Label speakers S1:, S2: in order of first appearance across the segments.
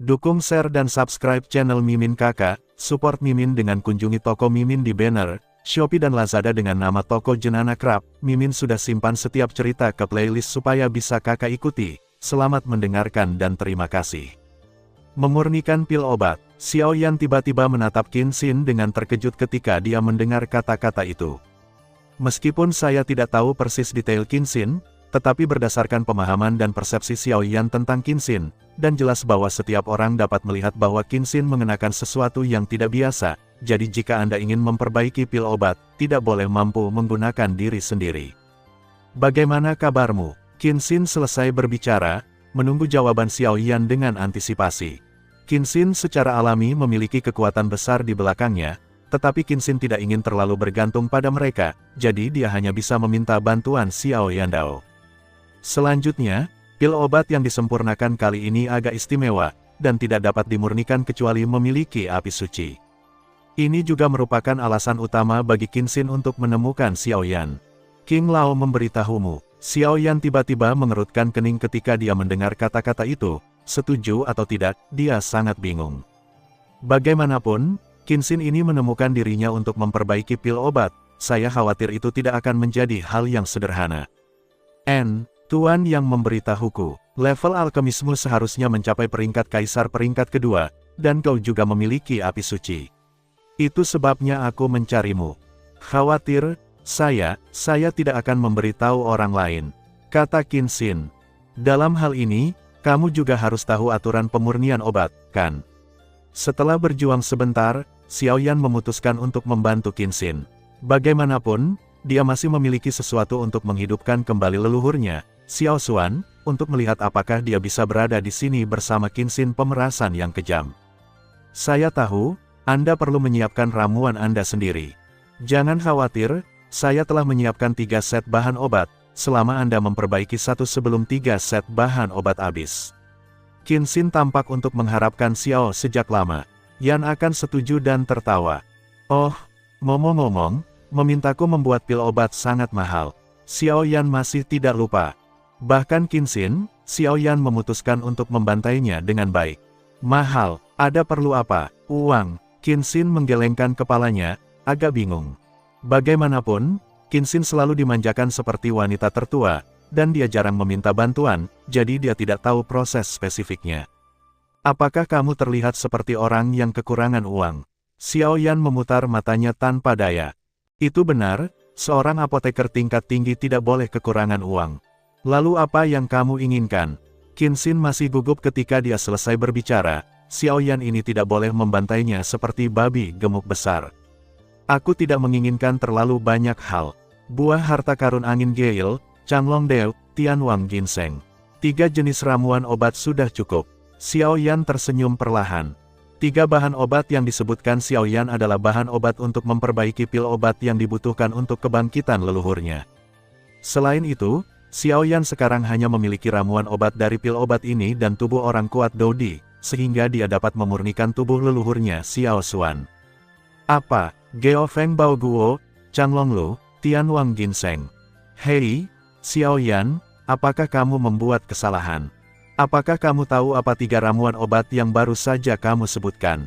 S1: Dukung, share dan subscribe channel Mimin Kakak, support Mimin dengan kunjungi toko Mimin di banner, Shopee dan Lazada dengan nama toko Jenana Krab. Mimin sudah simpan setiap cerita ke playlist supaya bisa kakak ikuti. Selamat mendengarkan dan terima kasih. Memurnikan pil obat, Xiao Yan tiba-tiba menatap Qin Xin dengan terkejut ketika dia mendengar kata-kata itu. Meskipun saya tidak tahu persis detail Qin Xin, tetapi berdasarkan pemahaman dan persepsi Xiao Yan tentang Qin Xin, dan jelas bahwa setiap orang dapat melihat bahwa Qin Xin mengenakan sesuatu yang tidak biasa, jadi jika Anda ingin memperbaiki pil obat, tidak boleh mampu menggunakan diri sendiri. Bagaimana kabarmu? Qin Xin selesai berbicara, menunggu jawaban Xiao Yan dengan antisipasi. Qin Xin secara alami memiliki kekuatan besar di belakangnya, tetapi Qin Xin tidak ingin terlalu bergantung pada mereka, jadi dia hanya bisa meminta bantuan Xiao Yandao. Selanjutnya, pil obat yang disempurnakan kali ini agak istimewa, dan tidak dapat dimurnikan kecuali memiliki api suci. Ini juga merupakan alasan utama bagi Qin Xin untuk menemukan Xiao Yan. King Lao memberitahumu. Xiao Yan tiba-tiba mengerutkan kening ketika dia mendengar kata-kata itu, setuju atau tidak, dia sangat bingung. Bagaimanapun, Qin Xin ini menemukan dirinya untuk memperbaiki pil obat, saya khawatir itu tidak akan menjadi hal yang sederhana. Tuan yang memberitahuku, level alkemismu seharusnya mencapai peringkat kaisar peringkat kedua, dan kau juga memiliki api suci. Itu sebabnya aku mencarimu. Khawatir, saya tidak akan memberitahu orang lain, kata Qin Xin. Dalam hal ini, kamu juga harus tahu aturan pemurnian obat, kan? Setelah berjuang sebentar, Xiao Yan memutuskan untuk membantu Qin Xin. Bagaimanapun, dia masih memiliki sesuatu untuk menghidupkan kembali leluhurnya, Xiao Xuan, untuk melihat apakah dia bisa berada di sini bersama Qin Xin pemerasan yang kejam. Saya tahu, Anda perlu menyiapkan ramuan Anda sendiri. Jangan khawatir, saya telah menyiapkan 3 set bahan obat, selama Anda memperbaiki satu sebelum 3 set bahan obat habis. Qin Xin tampak untuk mengharapkan Xiao sejak lama. Yan akan setuju dan tertawa. Oh, ngomong-ngomong, memintaku membuat pil obat sangat mahal. Xiao Yan masih tidak lupa. Bahkan Qin Xin, Xiao Yan memutuskan untuk membantainya dengan baik. Mahal, ada perlu apa? Uang. Qin Xin menggelengkan kepalanya, agak bingung. Bagaimanapun, Qin Xin selalu dimanjakan seperti wanita tertua, dan dia jarang meminta bantuan, jadi dia tidak tahu proses spesifiknya. Apakah kamu terlihat seperti orang yang kekurangan uang? Xiao Yan memutar matanya tanpa daya. Itu benar, seorang apoteker tingkat tinggi tidak boleh kekurangan uang. Lalu apa yang kamu inginkan? Qin Xin masih gugup ketika dia selesai berbicara, Xiao Yan ini tidak boleh membantainya seperti babi gemuk besar. Aku tidak menginginkan terlalu banyak hal. Buah harta karun angin Gale, Changlong Deu, Tianwang Ginseng. 3 jenis ramuan obat sudah cukup. Xiao Yan tersenyum perlahan. 3 bahan obat yang disebutkan Xiao Yan adalah bahan obat untuk memperbaiki pil obat yang dibutuhkan untuk kebangkitan leluhurnya. Selain itu, Xiao Yan sekarang hanya memiliki ramuan obat dari pil obat ini dan tubuh orang kuat Dodi, sehingga dia dapat memurnikan tubuh leluhurnya Xiao Xuan. Apa? Geo Feng Bao Guo, Changlong Lu, Tianwang Ginseng. Hei, Xiao Yan, apakah kamu membuat kesalahan? Apakah kamu tahu apa 3 ramuan obat yang baru saja kamu sebutkan?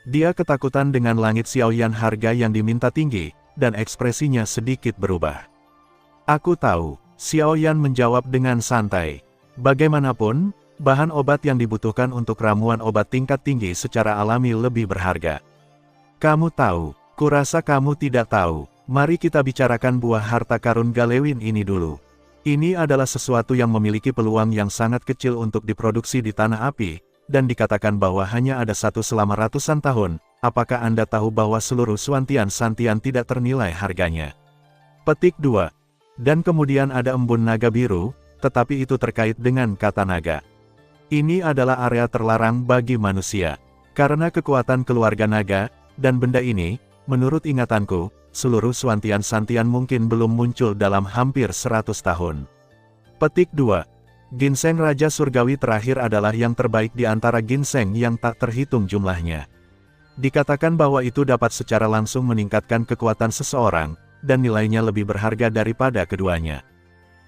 S1: Dia ketakutan dengan langit Xiao Yan harga yang diminta tinggi, dan ekspresinya sedikit berubah. Aku tahu. Xiao Yan menjawab dengan santai. Bagaimanapun, bahan obat yang dibutuhkan untuk ramuan obat tingkat tinggi secara alami lebih berharga. Kamu tahu, kurasa kamu tidak tahu. Mari kita bicarakan buah harta karun Galewin ini dulu. Ini adalah sesuatu yang memiliki peluang yang sangat kecil untuk diproduksi di tanah api, dan dikatakan bahwa hanya ada satu selama ratusan tahun. Apakah Anda tahu bahwa seluruh Suantian-Santian tidak ternilai harganya? Petik 2. Dan kemudian ada embun naga biru, tetapi itu terkait dengan kata naga. Ini adalah area terlarang bagi manusia. Karena kekuatan keluarga naga, dan benda ini, menurut ingatanku, seluruh Suantian-Santian mungkin belum muncul dalam hampir 100 tahun. Petik 2. Ginseng Raja Surgawi terakhir adalah yang terbaik di antara ginseng yang tak terhitung jumlahnya. Dikatakan bahwa itu dapat secara langsung meningkatkan kekuatan seseorang, dan nilainya lebih berharga daripada keduanya.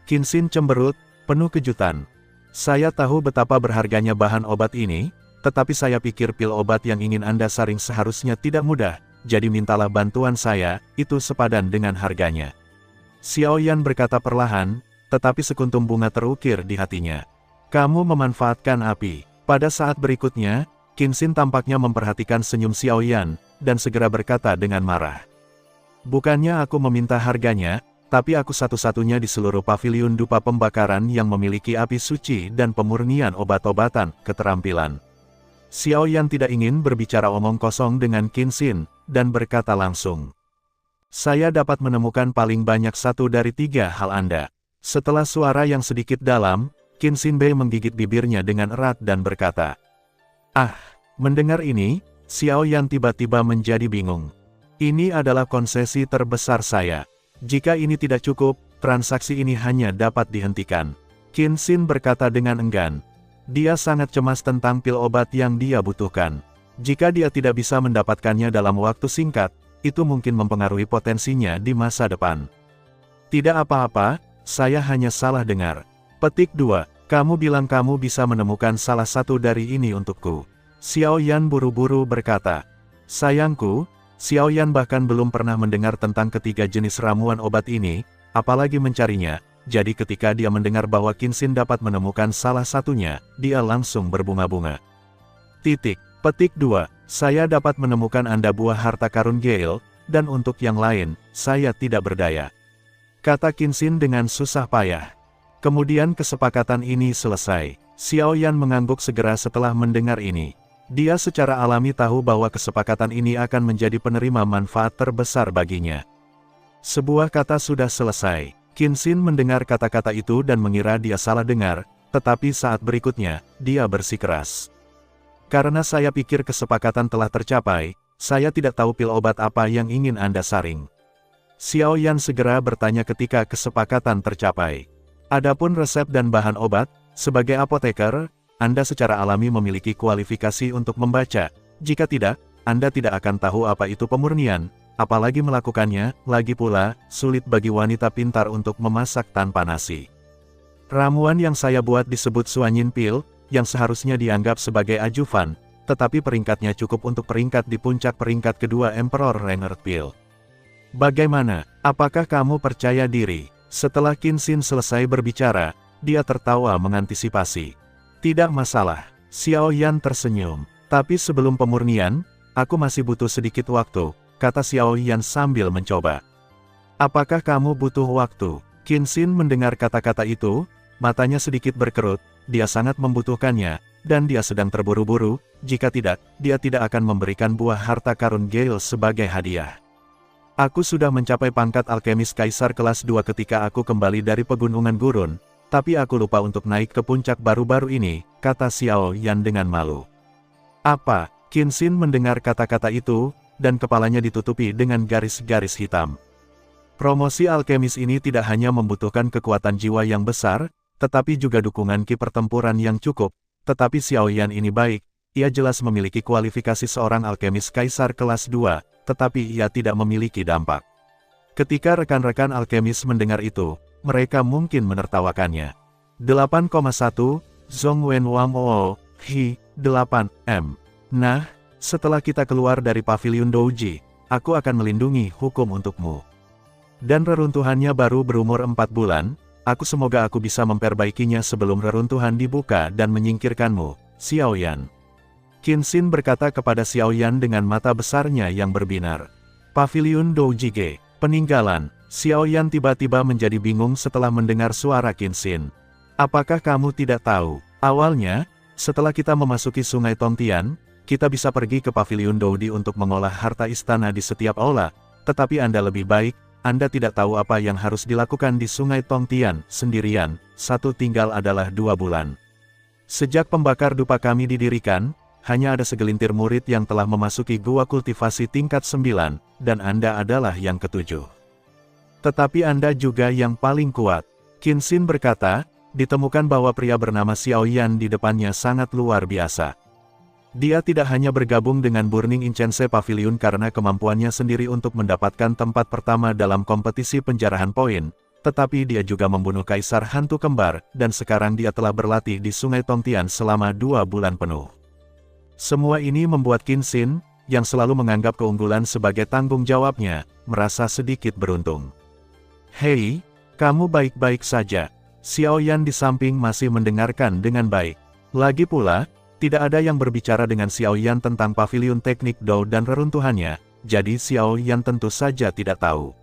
S1: Qin Xin cemberut, penuh kejutan. Saya tahu betapa berharganya bahan obat ini, tetapi saya pikir pil obat yang ingin Anda saring seharusnya tidak mudah, jadi mintalah bantuan saya, itu sepadan dengan harganya. Xiao Yan berkata perlahan, tetapi sekuntum bunga terukir di hatinya. Kamu memanfaatkan api. Pada saat berikutnya, Qin Xin tampaknya memperhatikan senyum Xiao Yan, dan segera berkata dengan marah. Bukannya aku meminta harganya, tapi aku satu-satunya di seluruh paviliun dupa pembakaran yang memiliki api suci dan pemurnian obat-obatan, keterampilan. Xiao Yan tidak ingin berbicara omong kosong dengan Qin Xin, dan berkata langsung. Saya dapat menemukan paling banyak 1 dari 3 hal Anda. Setelah suara yang sedikit dalam, Qin Xin Bei menggigit bibirnya dengan erat dan berkata. Mendengar ini, Xiao Yan tiba-tiba menjadi bingung. Ini adalah konsesi terbesar saya. Jika ini tidak cukup, transaksi ini hanya dapat dihentikan. Qin Xin berkata dengan enggan. Dia sangat cemas tentang pil obat yang dia butuhkan. Jika dia tidak bisa mendapatkannya dalam waktu singkat, itu mungkin mempengaruhi potensinya di masa depan. Tidak apa-apa, saya hanya salah dengar. Petik 2, kamu bilang kamu bisa menemukan salah satu dari ini untukku. Xiao Yan buru-buru berkata. Sayangku, Xiao Yan bahkan belum pernah mendengar tentang ketiga jenis ramuan obat ini, apalagi mencarinya, jadi ketika dia mendengar bahwa Qin Xin dapat menemukan salah satunya, dia langsung berbunga-bunga. Petik 2, saya dapat menemukan Anda buah harta karun Gale, dan untuk yang lain, saya tidak berdaya. Kata Qin Xin dengan susah payah. Kemudian kesepakatan ini selesai. Xiao Yan mengangguk segera setelah mendengar ini. Dia secara alami tahu bahwa kesepakatan ini akan menjadi penerima manfaat terbesar baginya. Sebuah kata sudah selesai. Qin Xin mendengar kata-kata itu dan mengira dia salah dengar, tetapi saat berikutnya, dia bersikeras. Karena saya pikir kesepakatan telah tercapai, saya tidak tahu pil obat apa yang ingin Anda saring. Xiao Yan segera bertanya ketika kesepakatan tercapai. Adapun resep dan bahan obat, sebagai apoteker, Anda secara alami memiliki kualifikasi untuk membaca. Jika tidak, Anda tidak akan tahu apa itu pemurnian, apalagi melakukannya. Lagi pula, sulit bagi wanita pintar untuk memasak tanpa nasi. Ramuan yang saya buat disebut Suanyin Pil, yang seharusnya dianggap sebagai ajuvan, tetapi peringkatnya cukup untuk peringkat di puncak peringkat kedua Emperor Reinhard Pil. Bagaimana? Apakah kamu percaya diri? Setelah Qin Xin selesai berbicara, dia tertawa mengantisipasi. Tidak masalah, Xiao Yan tersenyum. Tapi sebelum pemurnian, aku masih butuh sedikit waktu, kata Xiao Yan sambil mencoba. Apakah kamu butuh waktu? Qin Xin mendengar kata-kata itu, matanya sedikit berkerut, dia sangat membutuhkannya, dan dia sedang terburu-buru, jika tidak, dia tidak akan memberikan buah harta karun Gale sebagai hadiah. Aku sudah mencapai pangkat alkemis kaisar kelas 2 ketika aku kembali dari pegunungan gurun, tapi aku lupa untuk naik ke puncak baru-baru ini, kata Xiao Yan dengan malu. Apa? Qin Xin mendengar kata-kata itu, dan kepalanya ditutupi dengan garis-garis hitam. Promosi alkemis ini tidak hanya membutuhkan kekuatan jiwa yang besar, tetapi juga dukungan ki pertempuran yang cukup, tetapi Xiao Yan ini baik, ia jelas memiliki kualifikasi seorang alkemis kaisar kelas 2, tetapi ia tidak memiliki dampak. Ketika rekan-rekan alkemis mendengar itu, mereka mungkin menertawakannya. 8,1, Zhong Wen Wang Oo, Hi, 8M. Nah, setelah kita keluar dari paviliun Douji, aku akan melindungi hukum untukmu. Dan reruntuhannya baru berumur 4 bulan, semoga aku bisa memperbaikinya sebelum reruntuhan dibuka dan menyingkirkanmu, Xiao Yan. Qin Xin berkata kepada Xiao Yan dengan mata besarnya yang berbinar. Paviliun Doujige, peninggalan. Xiao Yan tiba-tiba menjadi bingung setelah mendengar suara Qin Xin. Apakah kamu tidak tahu? Awalnya, setelah kita memasuki sungai Tongtian, kita bisa pergi ke Paviliun Doudi untuk mengolah harta istana di setiap aula, tetapi Anda lebih baik, Anda tidak tahu apa yang harus dilakukan di sungai Tongtian, sendirian, tinggal adalah 2 bulan. Sejak pembakar dupa kami didirikan, hanya ada segelintir murid yang telah memasuki gua kultivasi tingkat 9, dan Anda adalah yang ke-7. Tetapi Anda juga yang paling kuat. Qin Xin berkata, ditemukan bahwa pria bernama Xiao Yan di depannya sangat luar biasa. Dia tidak hanya bergabung dengan Burning Incense Pavilion karena kemampuannya sendiri untuk mendapatkan tempat pertama dalam kompetisi penjarahan poin, tetapi dia juga membunuh Kaisar Hantu Kembar, dan sekarang dia telah berlatih di Sungai Tongtian selama 2 bulan penuh. Semua ini membuat Qin Xin, yang selalu menganggap keunggulan sebagai tanggung jawabnya, merasa sedikit beruntung. Hei, kamu baik-baik saja. Xiao Yan di samping masih mendengarkan dengan baik. Lagi pula, tidak ada yang berbicara dengan Xiao Yan tentang paviliun teknik Dou dan reruntuhannya, jadi Xiao Yan tentu saja tidak tahu.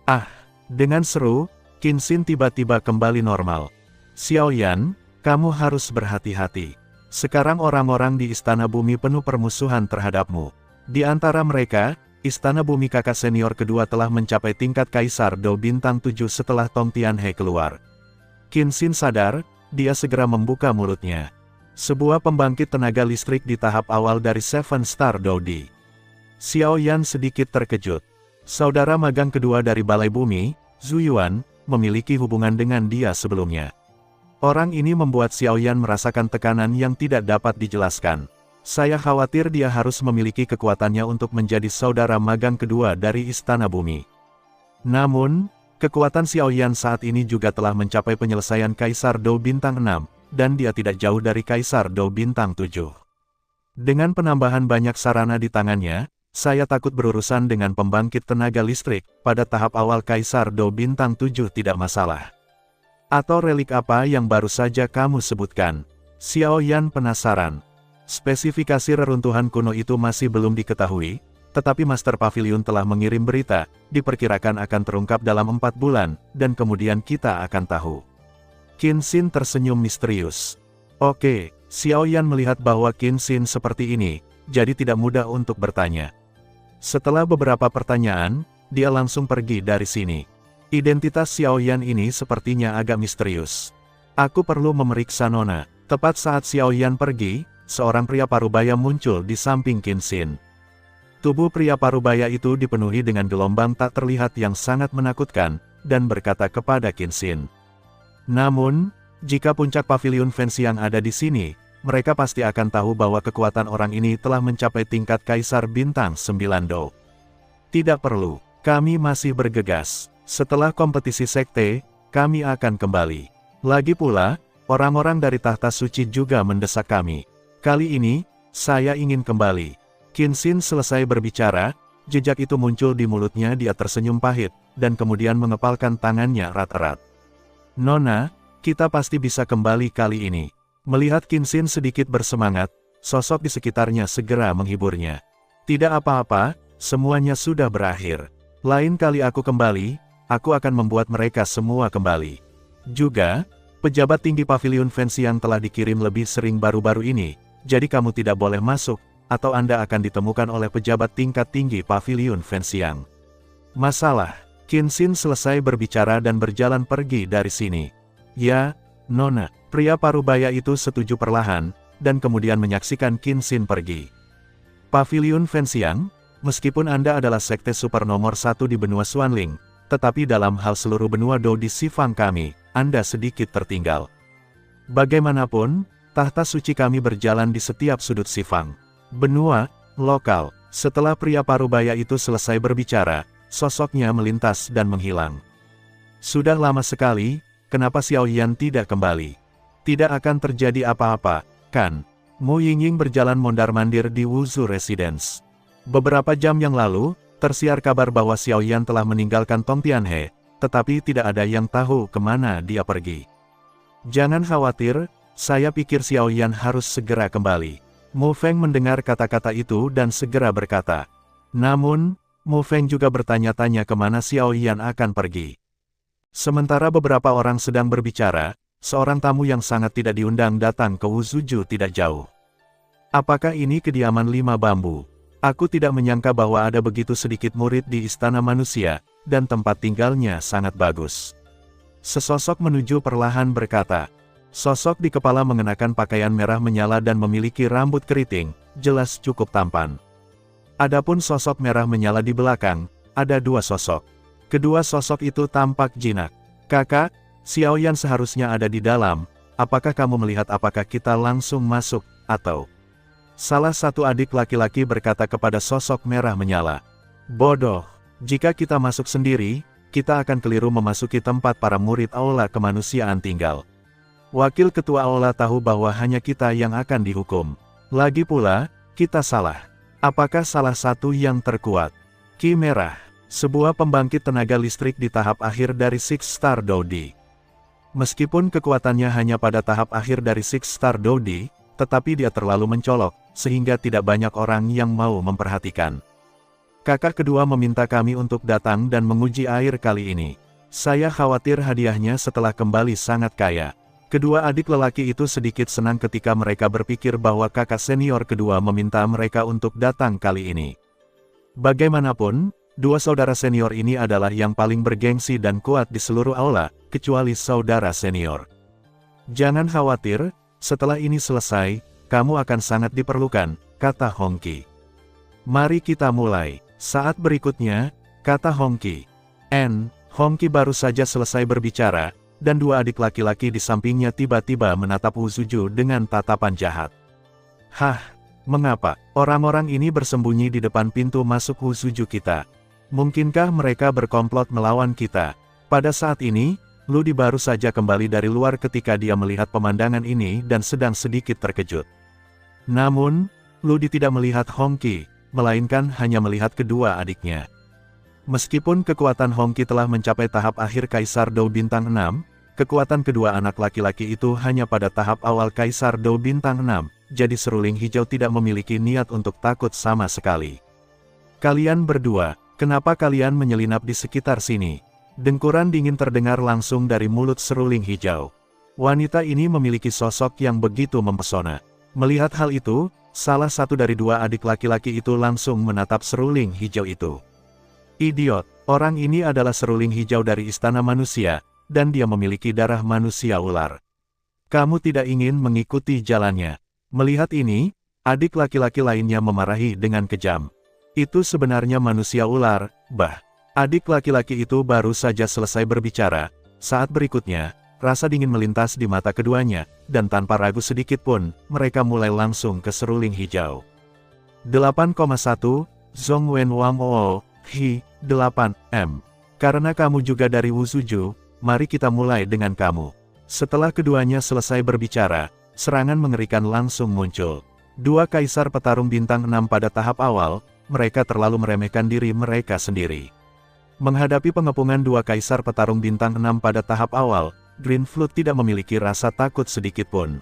S1: Ah, dengan seru, Qin Xin tiba-tiba kembali normal. Xiao Yan, kamu harus berhati-hati. Sekarang orang-orang di Istana Bumi penuh permusuhan terhadapmu. Di antara mereka, Istana Bumi kakak senior kedua telah mencapai tingkat Kaisar Dou Bintang 7 setelah Tong Tianhe keluar. Qin Xin sadar, dia segera membuka mulutnya. Sebuah pembangkit tenaga listrik di tahap awal dari Seven Star Dodi. Xiao Yan sedikit terkejut. Saudara magang kedua dari Balai Bumi, Zhu Yuan, memiliki hubungan dengan dia sebelumnya. Orang ini membuat Xiao Yan merasakan tekanan yang tidak dapat dijelaskan. Saya khawatir dia harus memiliki kekuatannya untuk menjadi saudara magang kedua dari Istana Bumi. Namun, kekuatan Xiao Yan saat ini juga telah mencapai penyelesaian Kaisar Dou Bintang 6, dan dia tidak jauh dari Kaisar Dou Bintang 7. Dengan penambahan banyak sarana di tangannya, saya takut berurusan dengan pembangkit tenaga listrik, pada tahap awal Kaisar Dou Bintang 7 tidak masalah. Atau relik apa yang baru saja kamu sebutkan? Xiao Yan penasaran. Spesifikasi reruntuhan kuno itu masih belum diketahui, tetapi Master Pavilion telah mengirim berita, diperkirakan akan terungkap dalam 4 bulan, dan kemudian kita akan tahu. Qin Xin tersenyum misterius. Oke, Xiao Yan melihat bahwa Qin Xin seperti ini, jadi tidak mudah untuk bertanya. Setelah beberapa pertanyaan, dia langsung pergi dari sini. Identitas Xiao Yan ini sepertinya agak misterius. Aku perlu memeriksa Nona. Tepat saat Xiao Yan pergi, seorang pria parubaya muncul di samping Qin Xin. Tubuh pria parubaya itu dipenuhi dengan gelombang tak terlihat yang sangat menakutkan, dan berkata kepada Qin Xin. Namun, jika puncak pavilion fans yang ada di sini, mereka pasti akan tahu bahwa kekuatan orang ini telah mencapai tingkat Kaisar Bintang 9 Dou. Tidak perlu, kami masih bergegas. Setelah kompetisi sekte, kami akan kembali. Lagi pula, orang-orang dari tahta suci juga mendesak kami. Kali ini, saya ingin kembali. Qin Xin selesai berbicara, jejak itu muncul di mulutnya. Dia tersenyum pahit, dan kemudian mengepalkan tangannya erat-erat. Nona, kita pasti bisa kembali kali ini. Melihat Qin Xin sedikit bersemangat, sosok di sekitarnya segera menghiburnya. Tidak apa-apa, semuanya sudah berakhir. Lain kali aku kembali, aku akan membuat mereka semua kembali. Juga, pejabat tinggi pavilion fans yang telah dikirim lebih sering baru-baru ini, jadi kamu tidak boleh masuk, atau Anda akan ditemukan oleh pejabat tingkat tinggi pavilion fans yang masalah. Qin Xin selesai berbicara dan berjalan pergi dari sini. Ya, Nona, pria parubaya itu setuju perlahan, dan kemudian menyaksikan Qin Xin pergi. Pavilion fans yang, meskipun Anda adalah sekte super nomor 1 di benua Xuanling, tetapi dalam hal seluruh benua Dou di Xifang kami, Anda sedikit tertinggal. Bagaimanapun, tahta suci kami berjalan di setiap sudut Xifang. Benua, lokal. Setelah pria parubaya itu selesai berbicara, sosoknya melintas dan menghilang. Sudah lama sekali, kenapa Xiao Yan tidak kembali? Tidak akan terjadi apa-apa, kan? Mu Yingying berjalan mondar-mandir di Wuzhu Residence. Beberapa jam yang lalu, tersiar kabar bahwa Xiao Yan telah meninggalkan Tong Tianhe, tetapi tidak ada yang tahu kemana dia pergi. Jangan khawatir, saya pikir Xiao Yan harus segera kembali. Mu Feng mendengar kata-kata itu dan segera berkata. Namun, Mu Feng juga bertanya-tanya kemana Xiao Yan akan pergi. Sementara beberapa orang sedang berbicara, seorang tamu yang sangat tidak diundang datang ke Wuzuju tidak jauh. Apakah ini kediaman 5 bambu? Aku tidak menyangka bahwa ada begitu sedikit murid di istana manusia, dan tempat tinggalnya sangat bagus. Sesosok menuju perlahan berkata. Sosok di kepala mengenakan pakaian merah menyala dan memiliki rambut keriting, jelas cukup tampan. Adapun sosok merah menyala di belakang, ada 2 sosok. Kedua sosok itu tampak jinak. Kakak, Xiao Yan seharusnya ada di dalam, apakah kamu melihat apakah kita langsung masuk, atau... Salah satu adik laki-laki berkata kepada sosok merah menyala. Bodoh, jika kita masuk sendiri, kita akan keliru memasuki tempat para murid aula kemanusiaan tinggal. Wakil ketua aula tahu bahwa hanya kita yang akan dihukum. Lagi pula, kita salah. Apakah salah satu yang terkuat? Ki Merah, sebuah pembangkit tenaga listrik di tahap akhir dari Six Star Dowdy. Meskipun kekuatannya hanya pada tahap akhir dari Six Star Dowdy, tetapi dia terlalu mencolok, sehingga tidak banyak orang yang mau memperhatikan. Kakak kedua meminta kami untuk datang dan menguji air kali ini. Saya khawatir hadiahnya setelah kembali sangat kaya. Kedua adik lelaki itu sedikit senang ketika mereka berpikir bahwa kakak senior kedua meminta mereka untuk datang kali ini. Bagaimanapun, dua saudara senior ini adalah yang paling bergengsi dan kuat di seluruh aula, kecuali saudara senior. Jangan khawatir, setelah ini selesai, kamu akan sangat diperlukan, kata Hongki. Mari kita mulai. Saat berikutnya, kata Hongki. Hongki baru saja selesai berbicara, dan dua adik laki-laki di sampingnya tiba-tiba menatap Wu Suju dengan tatapan jahat. Hah, mengapa orang-orang ini bersembunyi di depan pintu masuk Wu Suju kita? Mungkinkah mereka berkomplot melawan kita? Pada saat ini, Ludi baru saja kembali dari luar ketika dia melihat pemandangan ini dan sedang sedikit terkejut. Namun, Ludi tidak melihat Hongki, melainkan hanya melihat kedua adiknya. Meskipun kekuatan Hongki telah mencapai tahap akhir Kaisar Dou Bintang 6, kekuatan kedua anak laki-laki itu hanya pada tahap awal Kaisar Dou Bintang 6, jadi seruling hijau tidak memiliki niat untuk takut sama sekali. Kalian berdua, kenapa kalian menyelinap di sekitar sini? Dengkuran dingin terdengar langsung dari mulut seruling hijau. Wanita ini memiliki sosok yang begitu mempesona. Melihat hal itu, salah satu dari dua adik laki-laki itu langsung menatap seruling hijau itu. Idiot, orang ini adalah seruling hijau dari istana manusia, dan dia memiliki darah manusia ular. Kamu tidak ingin mengikuti jalannya. Melihat ini, adik laki-laki lainnya memarahi dengan kejam. Itu sebenarnya manusia ular, bah. Adik laki-laki itu baru saja selesai berbicara, saat berikutnya, rasa dingin melintas di mata keduanya, dan tanpa ragu sedikit pun, mereka mulai langsung ke seruling hijau. 8,1, Zhong Wen Wang Oo, Hi, 8M. Karena kamu juga dari Wu Suju, mari kita mulai dengan kamu. Setelah keduanya selesai berbicara, serangan mengerikan langsung muncul. Dua kaisar petarung bintang 6 pada tahap awal, mereka terlalu meremehkan diri mereka sendiri. Menghadapi pengepungan dua kaisar petarung bintang 6 pada tahap awal, Green Flood tidak memiliki rasa takut sedikitpun.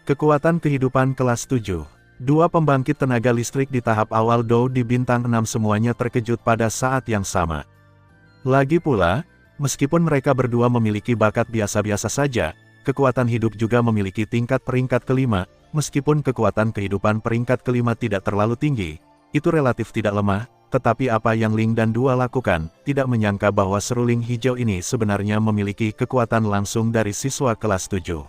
S1: Kekuatan kehidupan kelas 7. Dua pembangkit tenaga listrik di tahap awal Dou di bintang 6 semuanya terkejut pada saat yang sama. Lagi pula, meskipun mereka berdua memiliki bakat biasa-biasa saja, kekuatan hidup juga memiliki tingkat peringkat kelima, meskipun kekuatan kehidupan peringkat kelima tidak terlalu tinggi, itu relatif tidak lemah, tetapi apa yang Ling dan Dua lakukan, tidak menyangka bahwa seruling hijau ini sebenarnya memiliki kekuatan langsung dari siswa kelas 7.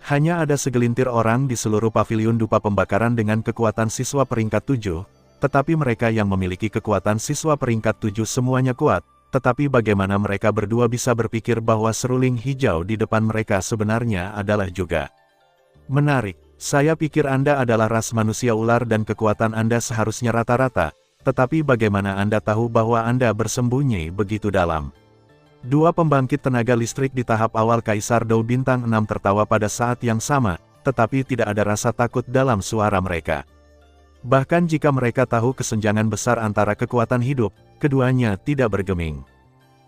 S1: Hanya ada segelintir orang di seluruh paviliun dupa pembakaran dengan kekuatan siswa peringkat 7, tetapi mereka yang memiliki kekuatan siswa peringkat 7 semuanya kuat, tetapi bagaimana mereka berdua bisa berpikir bahwa seruling hijau di depan mereka sebenarnya adalah juga menarik. Saya pikir Anda adalah ras manusia ular dan kekuatan Anda seharusnya rata-rata, tetapi bagaimana Anda tahu bahwa Anda bersembunyi begitu dalam? Dua pembangkit tenaga listrik di tahap awal Kaisar Dou Bintang 6 tertawa pada saat yang sama, tetapi tidak ada rasa takut dalam suara mereka. Bahkan jika mereka tahu kesenjangan besar antara kekuatan hidup, keduanya tidak bergeming.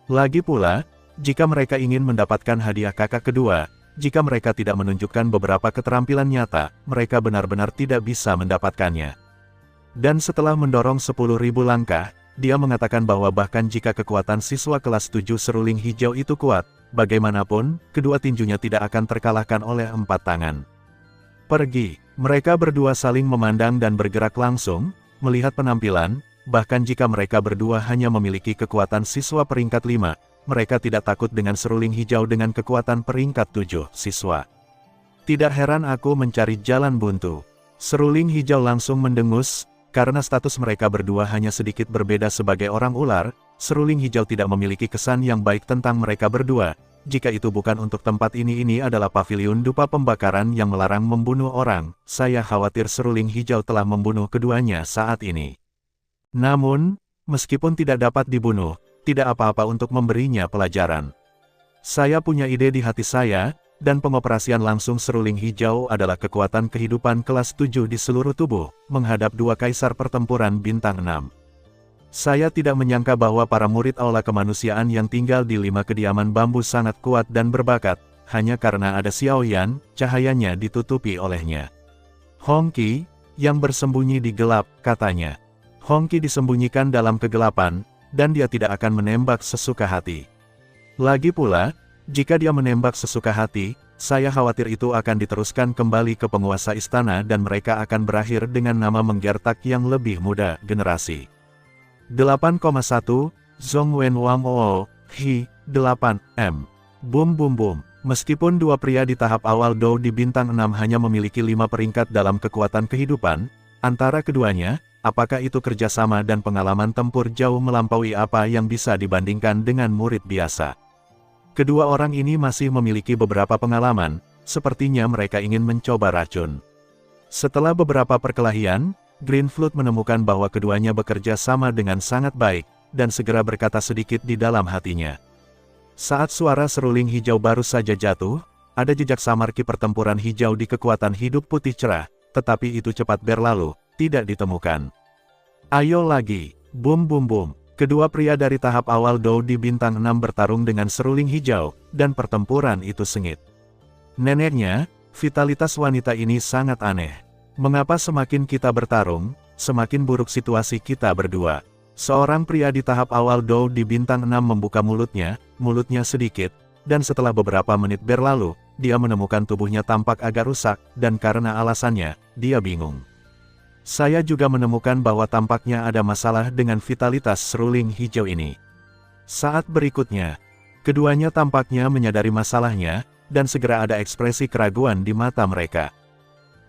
S1: Lagi pula, jika mereka ingin mendapatkan hadiah kakak kedua, jika mereka tidak menunjukkan beberapa keterampilan nyata, mereka benar-benar tidak bisa mendapatkannya. Dan setelah mendorong 10.000 langkah, dia mengatakan bahwa bahkan jika kekuatan siswa kelas 7 seruling hijau itu kuat, bagaimanapun, kedua tinjunya tidak akan terkalahkan oleh 4 tangan. Pergi, mereka berdua saling memandang dan bergerak langsung, melihat penampilan, bahkan jika mereka berdua hanya memiliki kekuatan siswa peringkat 5, mereka tidak takut dengan seruling hijau dengan kekuatan peringkat 7 siswa. Tidak heran aku mencari jalan buntu. Seruling hijau langsung mendengus. Karena status mereka berdua hanya sedikit berbeda sebagai orang ular, seruling hijau tidak memiliki kesan yang baik tentang mereka berdua. Jika itu bukan untuk tempat ini adalah paviliun dupa pembakaran yang melarang membunuh orang, saya khawatir seruling hijau telah membunuh keduanya saat ini. Namun, meskipun tidak dapat dibunuh, tidak apa-apa untuk memberinya pelajaran. Saya punya ide di hati saya, dan pengoperasian langsung seruling hijau adalah kekuatan kehidupan kelas 7 di seluruh tubuh, menghadap dua kaisar pertempuran bintang 6. Saya tidak menyangka bahwa para murid aula kemanusiaan yang tinggal di 5 kediaman bambu sangat kuat dan berbakat, hanya karena ada Xiao Yan, cahayanya ditutupi olehnya. Hong Qi, yang bersembunyi di gelap, katanya. Hong Qi disembunyikan dalam kegelapan, dan dia tidak akan menembak sesuka hati. Lagi pula, jika dia menembak sesuka hati, saya khawatir itu akan diteruskan kembali ke penguasa istana dan mereka akan berakhir dengan nama menggertak yang lebih muda generasi. 8,1, Zhong Wen Wang Oo, Hi, 8, Boom boom boom. Meskipun dua pria di tahap awal Dou di bintang 6 hanya memiliki 5 peringkat dalam kekuatan kehidupan, antara keduanya, apakah itu kerjasama dan pengalaman tempur jauh melampaui apa yang bisa dibandingkan dengan murid biasa. Kedua orang ini masih memiliki beberapa pengalaman, sepertinya mereka ingin mencoba racun. Setelah beberapa perkelahian, Greenflood menemukan bahwa keduanya bekerja sama dengan sangat baik, dan segera berkata sedikit di dalam hatinya. Saat suara seruling hijau baru saja jatuh, ada jejak samar ki pertempuran hijau di kekuatan hidup putih cerah, tetapi itu cepat berlalu, tidak ditemukan. Ayo lagi, boom boom boom. Kedua pria dari tahap awal Dou di bintang 6 bertarung dengan seruling hijau, dan pertempuran itu sengit. Neneknya, vitalitas wanita ini sangat aneh. Mengapa semakin kita bertarung, semakin buruk situasi kita berdua? Seorang pria di tahap awal Dou di bintang 6 membuka mulutnya sedikit, dan setelah beberapa menit berlalu, dia menemukan tubuhnya tampak agak rusak, dan karena alasannya, dia bingung. Saya juga menemukan bahwa tampaknya ada masalah dengan vitalitas seruling hijau ini. Saat berikutnya, keduanya tampaknya menyadari masalahnya, dan segera ada ekspresi keraguan di mata mereka.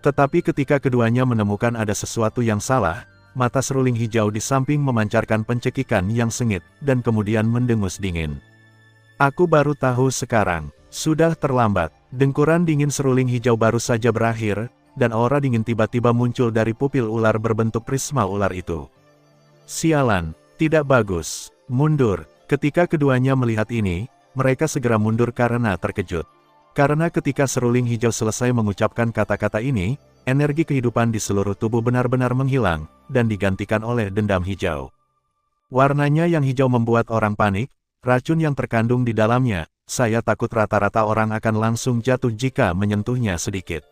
S1: Tetapi ketika keduanya menemukan ada sesuatu yang salah, mata seruling hijau di samping memancarkan pencekikan yang sengit, dan kemudian mendengus dingin. Aku baru tahu sekarang, sudah terlambat. Dengkuran dingin seruling hijau baru saja berakhir, dan aura dingin tiba-tiba muncul dari pupil ular berbentuk prisma ular itu. Sialan, tidak bagus, mundur. Ketika keduanya melihat ini, mereka segera mundur karena terkejut. Karena ketika seruling hijau selesai mengucapkan kata-kata ini, energi kehidupan di seluruh tubuh benar-benar menghilang, dan digantikan oleh dendam hijau. Warnanya yang hijau membuat orang panik, racun yang terkandung di dalamnya, saya takut rata-rata orang akan langsung jatuh jika menyentuhnya sedikit.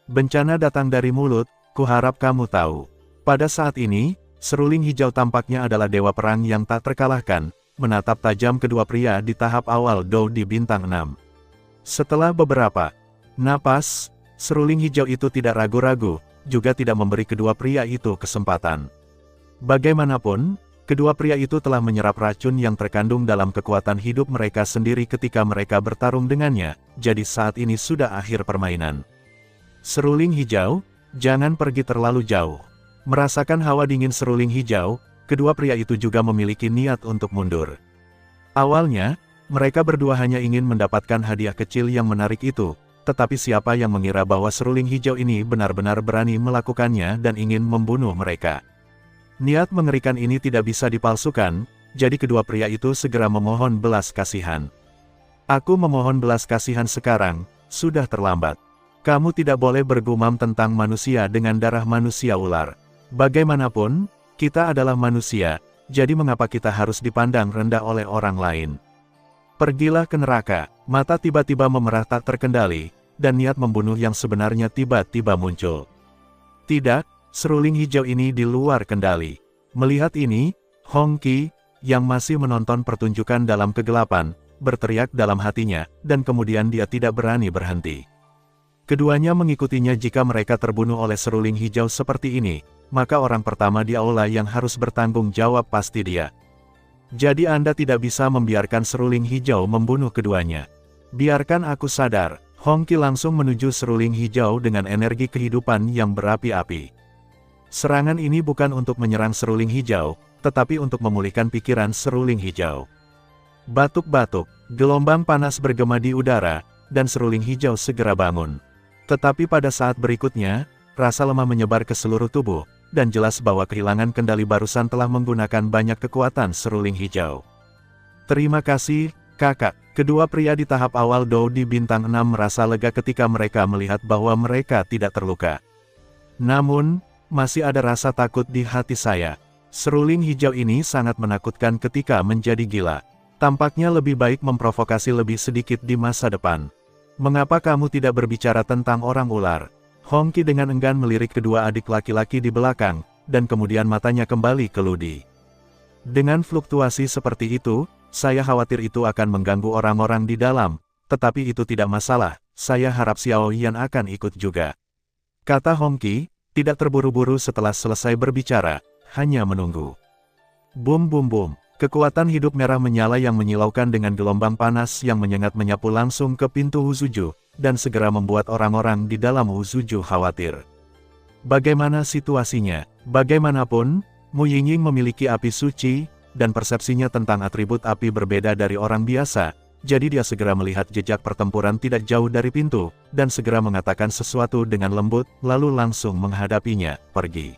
S1: Bencana datang dari mulut, kuharap kamu tahu. Pada saat ini, seruling hijau tampaknya adalah dewa perang yang tak terkalahkan, menatap tajam kedua pria di tahap awal Dou di bintang 6. Setelah beberapa napas, seruling hijau itu tidak ragu-ragu, juga tidak memberi kedua pria itu kesempatan. Bagaimanapun, kedua pria itu telah menyerap racun yang terkandung dalam kekuatan hidup mereka sendiri ketika mereka bertarung dengannya, jadi saat ini sudah akhir permainan. Seruling hijau, jangan pergi terlalu jauh. Merasakan hawa dingin seruling hijau, kedua pria itu juga memiliki niat untuk mundur. Awalnya, mereka berdua hanya ingin mendapatkan hadiah kecil yang menarik itu, tetapi siapa yang mengira bahwa seruling hijau ini benar-benar berani melakukannya dan ingin membunuh mereka. Niat mengerikan ini tidak bisa dipalsukan, jadi kedua pria itu segera memohon belas kasihan. Aku memohon belas kasihan sekarang, sudah terlambat. Kamu tidak boleh bergumam tentang manusia dengan darah manusia ular. Bagaimanapun, kita adalah manusia, jadi mengapa kita harus dipandang rendah oleh orang lain? Pergilah ke neraka. Mata tiba-tiba memerah tak terkendali, dan niat membunuh yang sebenarnya tiba-tiba muncul. Tidak, seruling hijau ini di luar kendali. Melihat ini, Hong Qi, yang masih menonton pertunjukan dalam kegelapan, berteriak dalam hatinya, dan kemudian dia tidak berani berhenti. Keduanya mengikutinya jika mereka terbunuh oleh seruling hijau seperti ini, maka orang pertama di aula yang harus bertanggung jawab pasti dia. Jadi Anda tidak bisa membiarkan seruling hijau membunuh keduanya. Biarkan aku sadar. Hong Qi langsung menuju seruling hijau dengan energi kehidupan yang berapi-api. Serangan ini bukan untuk menyerang seruling hijau, tetapi untuk memulihkan pikiran seruling hijau. Batuk-batuk, gelombang panas bergema di udara, dan seruling hijau segera bangun. Tetapi pada saat berikutnya, rasa lemah menyebar ke seluruh tubuh, dan jelas bahwa kehilangan kendali barusan telah menggunakan banyak kekuatan seruling hijau. Terima kasih, kakak. Kedua pria di tahap awal Dou di bintang 6 merasa lega ketika mereka melihat bahwa mereka tidak terluka. Namun, masih ada rasa takut di hati saya. Seruling hijau ini sangat menakutkan ketika menjadi gila. Tampaknya lebih baik memprovokasi lebih sedikit di masa depan. Mengapa kamu tidak berbicara tentang orang ular? Hongqi dengan enggan melirik kedua adik laki-laki di belakang, dan kemudian matanya kembali ke Ludi. Dengan fluktuasi seperti itu, saya khawatir itu akan mengganggu orang-orang di dalam, tetapi itu tidak masalah, saya harap Xiao Yan akan ikut juga. Kata Hongqi, tidak terburu-buru setelah selesai berbicara, hanya menunggu. Bum bum bum, kekuatan hidup merah menyala yang menyilaukan dengan gelombang panas yang menyengat menyapu langsung ke pintu Wuzuju, dan segera membuat orang-orang di dalam Wuzuju khawatir. Bagaimana situasinya? Bagaimanapun, Mu Yingying memiliki api suci, dan persepsinya tentang atribut api berbeda dari orang biasa, jadi dia segera melihat jejak pertempuran tidak jauh dari pintu, dan segera mengatakan sesuatu dengan lembut, lalu langsung menghadapinya, pergi.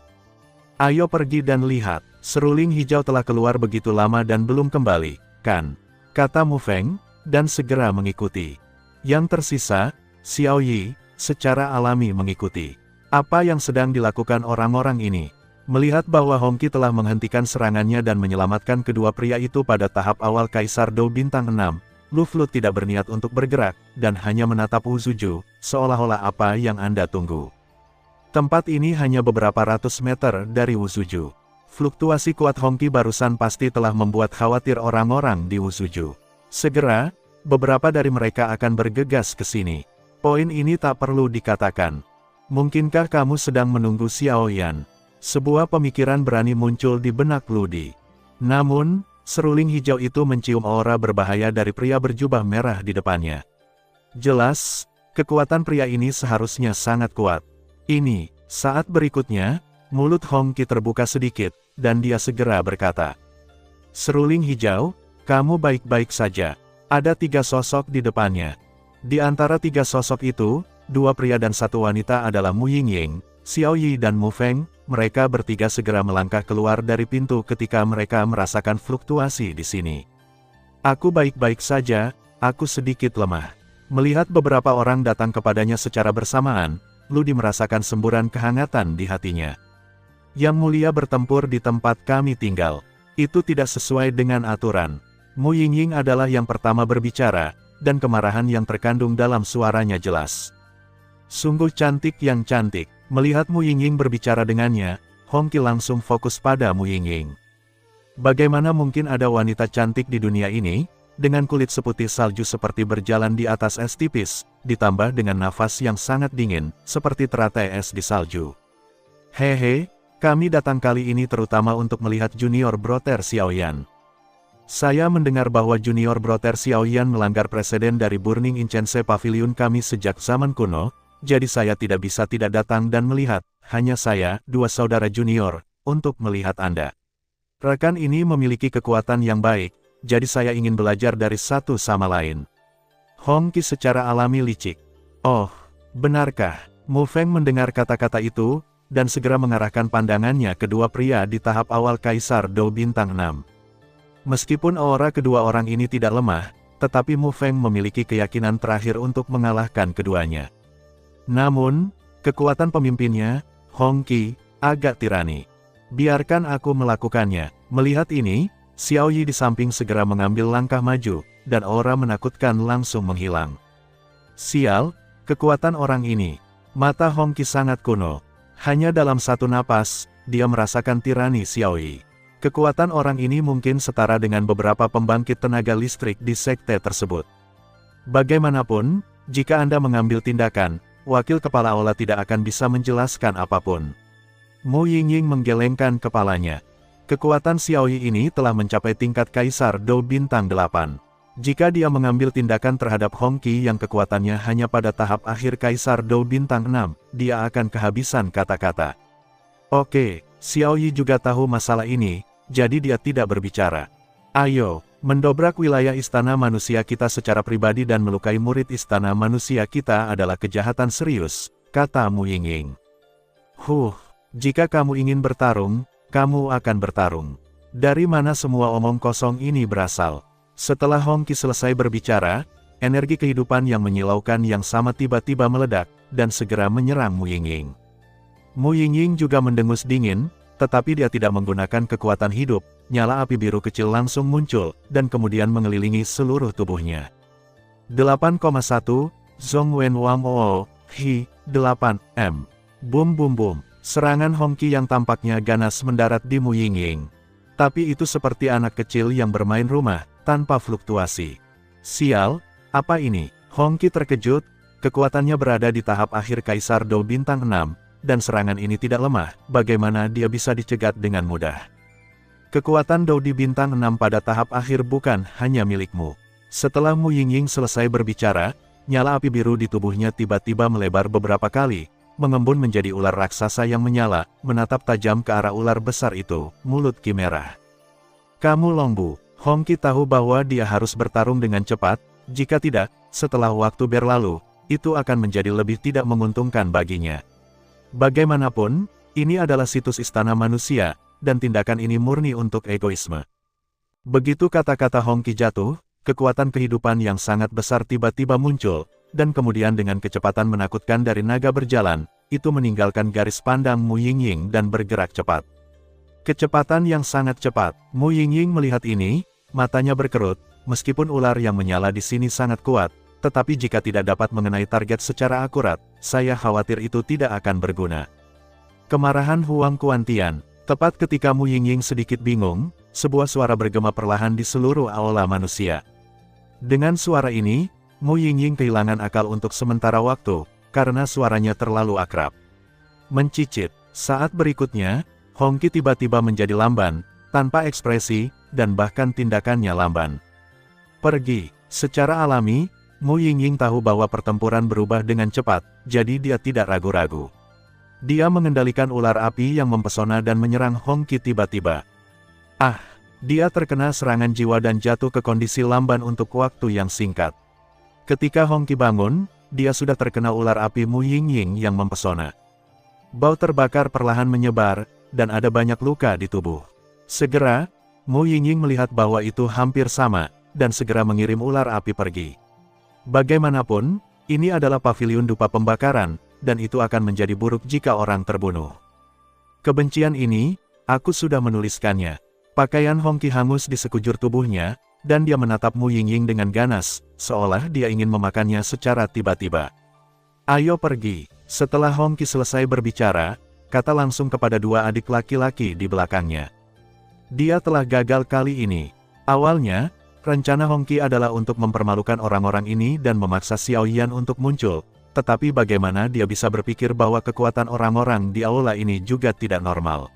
S1: Ayo pergi dan lihat, seruling hijau telah keluar begitu lama dan belum kembali, kan? Kata Mu Feng, dan segera mengikuti. Yang tersisa, Xiao Yi, secara alami mengikuti. Apa yang sedang dilakukan orang-orang ini? Melihat bahwa Hongqi telah menghentikan serangannya dan menyelamatkan kedua pria itu pada tahap awal Kaisar Dou bintang 6, Lu Flu tidak berniat untuk bergerak, dan hanya menatap Wuzuju, seolah-olah apa yang Anda tunggu. Tempat ini hanya beberapa ratus meter dari Wuzuju. Fluktuasi kuat Hongqi barusan pasti telah membuat khawatir orang-orang di Wuzuju. Segera, beberapa dari mereka akan bergegas ke sini. Poin ini tak perlu dikatakan. Mungkinkah kamu sedang menunggu Xiao Yan? Sebuah pemikiran berani muncul di benak Ludi. Namun, seruling hijau itu mencium aura berbahaya dari pria berjubah merah di depannya. Jelas, kekuatan pria ini seharusnya sangat kuat. Ini, saat berikutnya, mulut Hongqi terbuka sedikit, dan dia segera berkata, "Seruling hijau, kamu baik-baik saja." Ada 3 sosok di depannya. Di antara 3 sosok itu, 2 pria dan 1 wanita adalah Mu Yingying, Xiao Yi dan Mu Feng. Mereka bertiga segera melangkah keluar dari pintu ketika mereka merasakan fluktuasi di sini. Aku baik-baik saja, aku sedikit lemah. Melihat beberapa orang datang kepadanya secara bersamaan, Ludi merasakan semburan kehangatan di hatinya. Yang mulia bertempur di tempat kami tinggal. Itu tidak sesuai dengan aturan. Mu Yingying adalah yang pertama berbicara, dan kemarahan yang terkandung dalam suaranya jelas. Sungguh cantik yang cantik. Melihat Mu Yingying berbicara dengannya, Hongqi langsung fokus pada Mu Yingying. Bagaimana mungkin ada wanita cantik di dunia ini, dengan kulit seputih salju seperti berjalan di atas es tipis, ditambah dengan nafas yang sangat dingin, seperti teratai es di salju. Hehe, kami datang kali ini terutama untuk melihat Junior Brother Xiao Yan. Saya mendengar bahwa Junior Brother Xiao Yan melanggar preseden dari Burning Incense Pavilion kami sejak zaman kuno, jadi saya tidak bisa tidak datang dan melihat, hanya saya, 2 saudara junior, untuk melihat Anda. Rekan ini memiliki kekuatan yang baik, jadi saya ingin belajar dari satu sama lain. Hongqi secara alami licik. Oh, benarkah? Mu Feng mendengar kata-kata itu, dan segera mengarahkan pandangannya ke 2 pria di tahap awal Kaisar Dou bintang 6. Meskipun aura kedua orang ini tidak lemah, tetapi Mu Feng memiliki keyakinan terakhir untuk mengalahkan keduanya. Namun, kekuatan pemimpinnya, Hongqi, agak tirani. Biarkan aku melakukannya. Melihat ini, Xiao Yi di samping segera mengambil langkah maju, dan aura menakutkan langsung menghilang. Sial, kekuatan orang ini. Mata Hongqi sangat kuno. Hanya dalam satu napas, dia merasakan tirani Xiao Yi. Kekuatan orang ini mungkin setara dengan beberapa pembangkit tenaga listrik di sekte tersebut. Bagaimanapun, jika Anda mengambil tindakan, Wakil Kepala Aula tidak akan bisa menjelaskan apapun. Mu Yingying menggelengkan kepalanya. Kekuatan Xiao Yi ini telah mencapai tingkat Kaisar Dou bintang 8. Jika dia mengambil tindakan terhadap Hongqi yang kekuatannya hanya pada tahap akhir Kaisar Dou bintang 6, dia akan kehabisan kata-kata. Oke, Xiao Yi juga tahu masalah ini, jadi dia tidak berbicara. Ayo, mendobrak wilayah istana manusia kita secara pribadi dan melukai murid istana manusia kita adalah kejahatan serius, kata Mu Yingying. Jika kamu ingin bertarung, kamu akan bertarung. Dari mana semua omong kosong ini berasal? Setelah Hongqi selesai berbicara, energi kehidupan yang menyilaukan yang sama tiba-tiba meledak, dan segera menyerang Mu Yingying. Mu Yingying juga mendengus dingin, tetapi dia tidak menggunakan kekuatan hidup, nyala api biru kecil langsung muncul, dan kemudian mengelilingi seluruh tubuhnya. 8,1, Zhongwen Wang O, Hi, 8M. Boom boom boom. Serangan Hongqi yang tampaknya ganas mendarat di Mu Yingying. Tapi itu seperti anak kecil yang bermain rumah, tanpa fluktuasi. Sial, apa ini? Hongqi terkejut, kekuatannya berada di tahap akhir Kaisar Dou Bintang 6, dan serangan ini tidak lemah, bagaimana dia bisa dicegat dengan mudah. Kekuatan Dou di Bintang 6 pada tahap akhir bukan hanya milikmu. Setelah Mu Yingying selesai berbicara, nyala api biru di tubuhnya tiba-tiba melebar beberapa kali, mengembun menjadi ular raksasa yang menyala, menatap tajam ke arah ular besar itu, mulut Qi merah. Kamu Longbu. Hongqi tahu bahwa dia harus bertarung dengan cepat, jika tidak, setelah waktu berlalu, itu akan menjadi lebih tidak menguntungkan baginya. Bagaimanapun, ini adalah situs istana manusia, dan tindakan ini murni untuk egoisme. Begitu kata-kata Hongqi jatuh, kekuatan kehidupan yang sangat besar tiba-tiba muncul, dan kemudian dengan kecepatan menakutkan dari naga berjalan, itu meninggalkan garis pandang Mu Yingying dan bergerak cepat. Kecepatan yang sangat cepat. Mu Yingying melihat ini, matanya berkerut, meskipun ular yang menyala di sini sangat kuat, tetapi jika tidak dapat mengenai target secara akurat, saya khawatir itu tidak akan berguna. Kemarahan Huang Kuantian. Tepat ketika Mu Yingying sedikit bingung, sebuah suara bergema perlahan di seluruh aula manusia. Dengan suara ini, Mu Yingying kehilangan akal untuk sementara waktu, karena suaranya terlalu akrab. Mencicit. Saat berikutnya, Hongqi tiba-tiba menjadi lamban, tanpa ekspresi, dan bahkan tindakannya lamban. Pergi. Secara alami, Mu Yingying tahu bahwa pertempuran berubah dengan cepat, jadi dia tidak ragu-ragu. Dia mengendalikan ular api yang mempesona dan menyerang Hongqi tiba-tiba. Dia terkena serangan jiwa dan jatuh ke kondisi lamban untuk waktu yang singkat. Ketika Hongqi bangun, dia sudah terkena ular api Mu Yingying yang mempesona. Bau terbakar perlahan menyebar, dan ada banyak luka di tubuh. Segera, Mu Yingying melihat bahwa itu hampir sama, dan segera mengirim ular api pergi. Bagaimanapun, ini adalah paviliun dupa pembakaran, dan itu akan menjadi buruk jika orang terbunuh. Kebencian ini, aku sudah menuliskannya. Pakaian Hongqi hangus di sekujur tubuhnya, dan dia menatap Mu Yingying dengan ganas, seolah dia ingin memakannya secara tiba-tiba. Ayo pergi. Setelah Hongqi selesai berbicara, kata langsung kepada dua adik laki-laki di belakangnya. Dia telah gagal kali ini. Awalnya, rencana Hongqi adalah untuk mempermalukan orang-orang ini dan memaksa Xiao Yan untuk muncul, tetapi bagaimana dia bisa berpikir bahwa kekuatan orang-orang di aula ini juga tidak normal.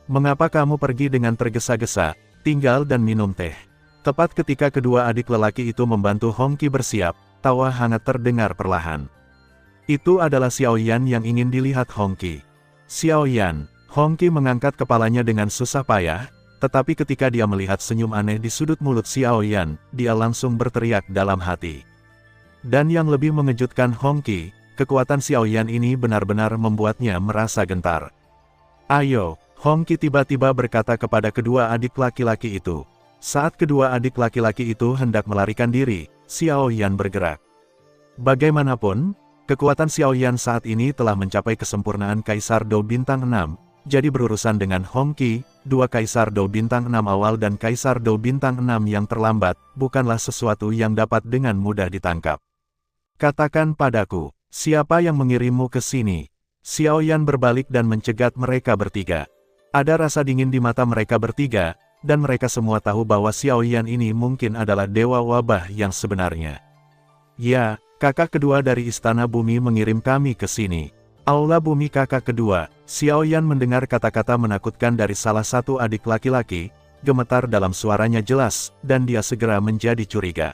S1: Mengapa kamu pergi dengan tergesa-gesa, tinggal dan minum teh? Tepat ketika kedua adik lelaki itu membantu Hongqi bersiap, tawa hangat terdengar perlahan. Itu adalah Xiao Yan yang ingin dilihat Hongqi. Xiao Yan. Hongqi mengangkat kepalanya dengan susah payah, tetapi ketika dia melihat senyum aneh di sudut mulut Xiao Yan, dia langsung berteriak dalam hati. Dan yang lebih mengejutkan Hongqi, kekuatan Xiao Yan ini benar-benar membuatnya merasa gentar. Ayo, Hongqi tiba-tiba berkata kepada kedua adik laki-laki itu. Saat kedua adik laki-laki itu hendak melarikan diri, Xiao Yan bergerak. Bagaimanapun, kekuatan Xiao Yan saat ini telah mencapai kesempurnaan Kaisar Dou Bintang 6, jadi berurusan dengan Hongqi, dua Kaisar Dou Bintang 6 awal dan Kaisar Dou Bintang 6 yang terlambat, bukanlah sesuatu yang dapat dengan mudah ditangkap. Katakan padaku, siapa yang mengirimmu ke sini? Xiao Yan berbalik dan mencegat mereka bertiga. Ada rasa dingin di mata mereka bertiga, dan mereka semua tahu bahwa Xiao Yan ini mungkin adalah dewa wabah yang sebenarnya. Ya, kakak kedua dari Istana Bumi mengirim kami ke sini. Aula Bumi kakak kedua. Xiao Yan mendengar kata-kata menakutkan dari salah satu adik laki-laki, gemetar dalam suaranya jelas, dan dia segera menjadi curiga.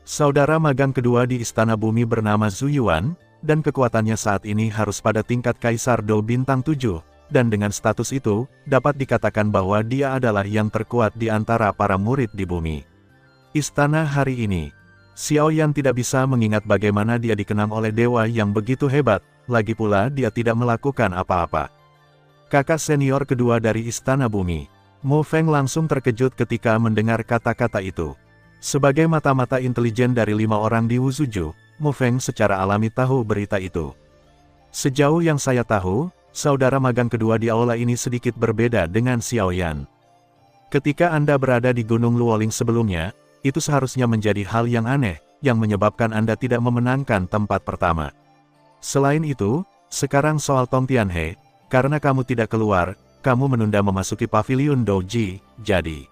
S1: Saudara magang kedua di Istana Bumi bernama Zhu Yuan, dan kekuatannya saat ini harus pada tingkat Kaisar Dou Bintang 7. Dan dengan status itu, dapat dikatakan bahwa dia adalah yang terkuat di antara para murid di bumi. Istana hari ini. Xiao Yan tidak bisa mengingat bagaimana dia dikenang oleh dewa yang begitu hebat, lagi pula dia tidak melakukan apa-apa. Kakak senior kedua dari Istana Bumi. Mu Feng langsung terkejut ketika mendengar kata-kata itu. Sebagai mata-mata intelijen dari 5 orang di Wuzuju, Mu Feng secara alami tahu berita itu. Sejauh yang saya tahu, saudara magang kedua di aula ini sedikit berbeda dengan Xiao Yan. Ketika Anda berada di Gunung Luoling sebelumnya, itu seharusnya menjadi hal yang aneh, yang menyebabkan Anda tidak memenangkan tempat pertama. Selain itu, sekarang soal Tong Tianhe, karena kamu tidak keluar, kamu menunda memasuki pavilion Douji, jadi.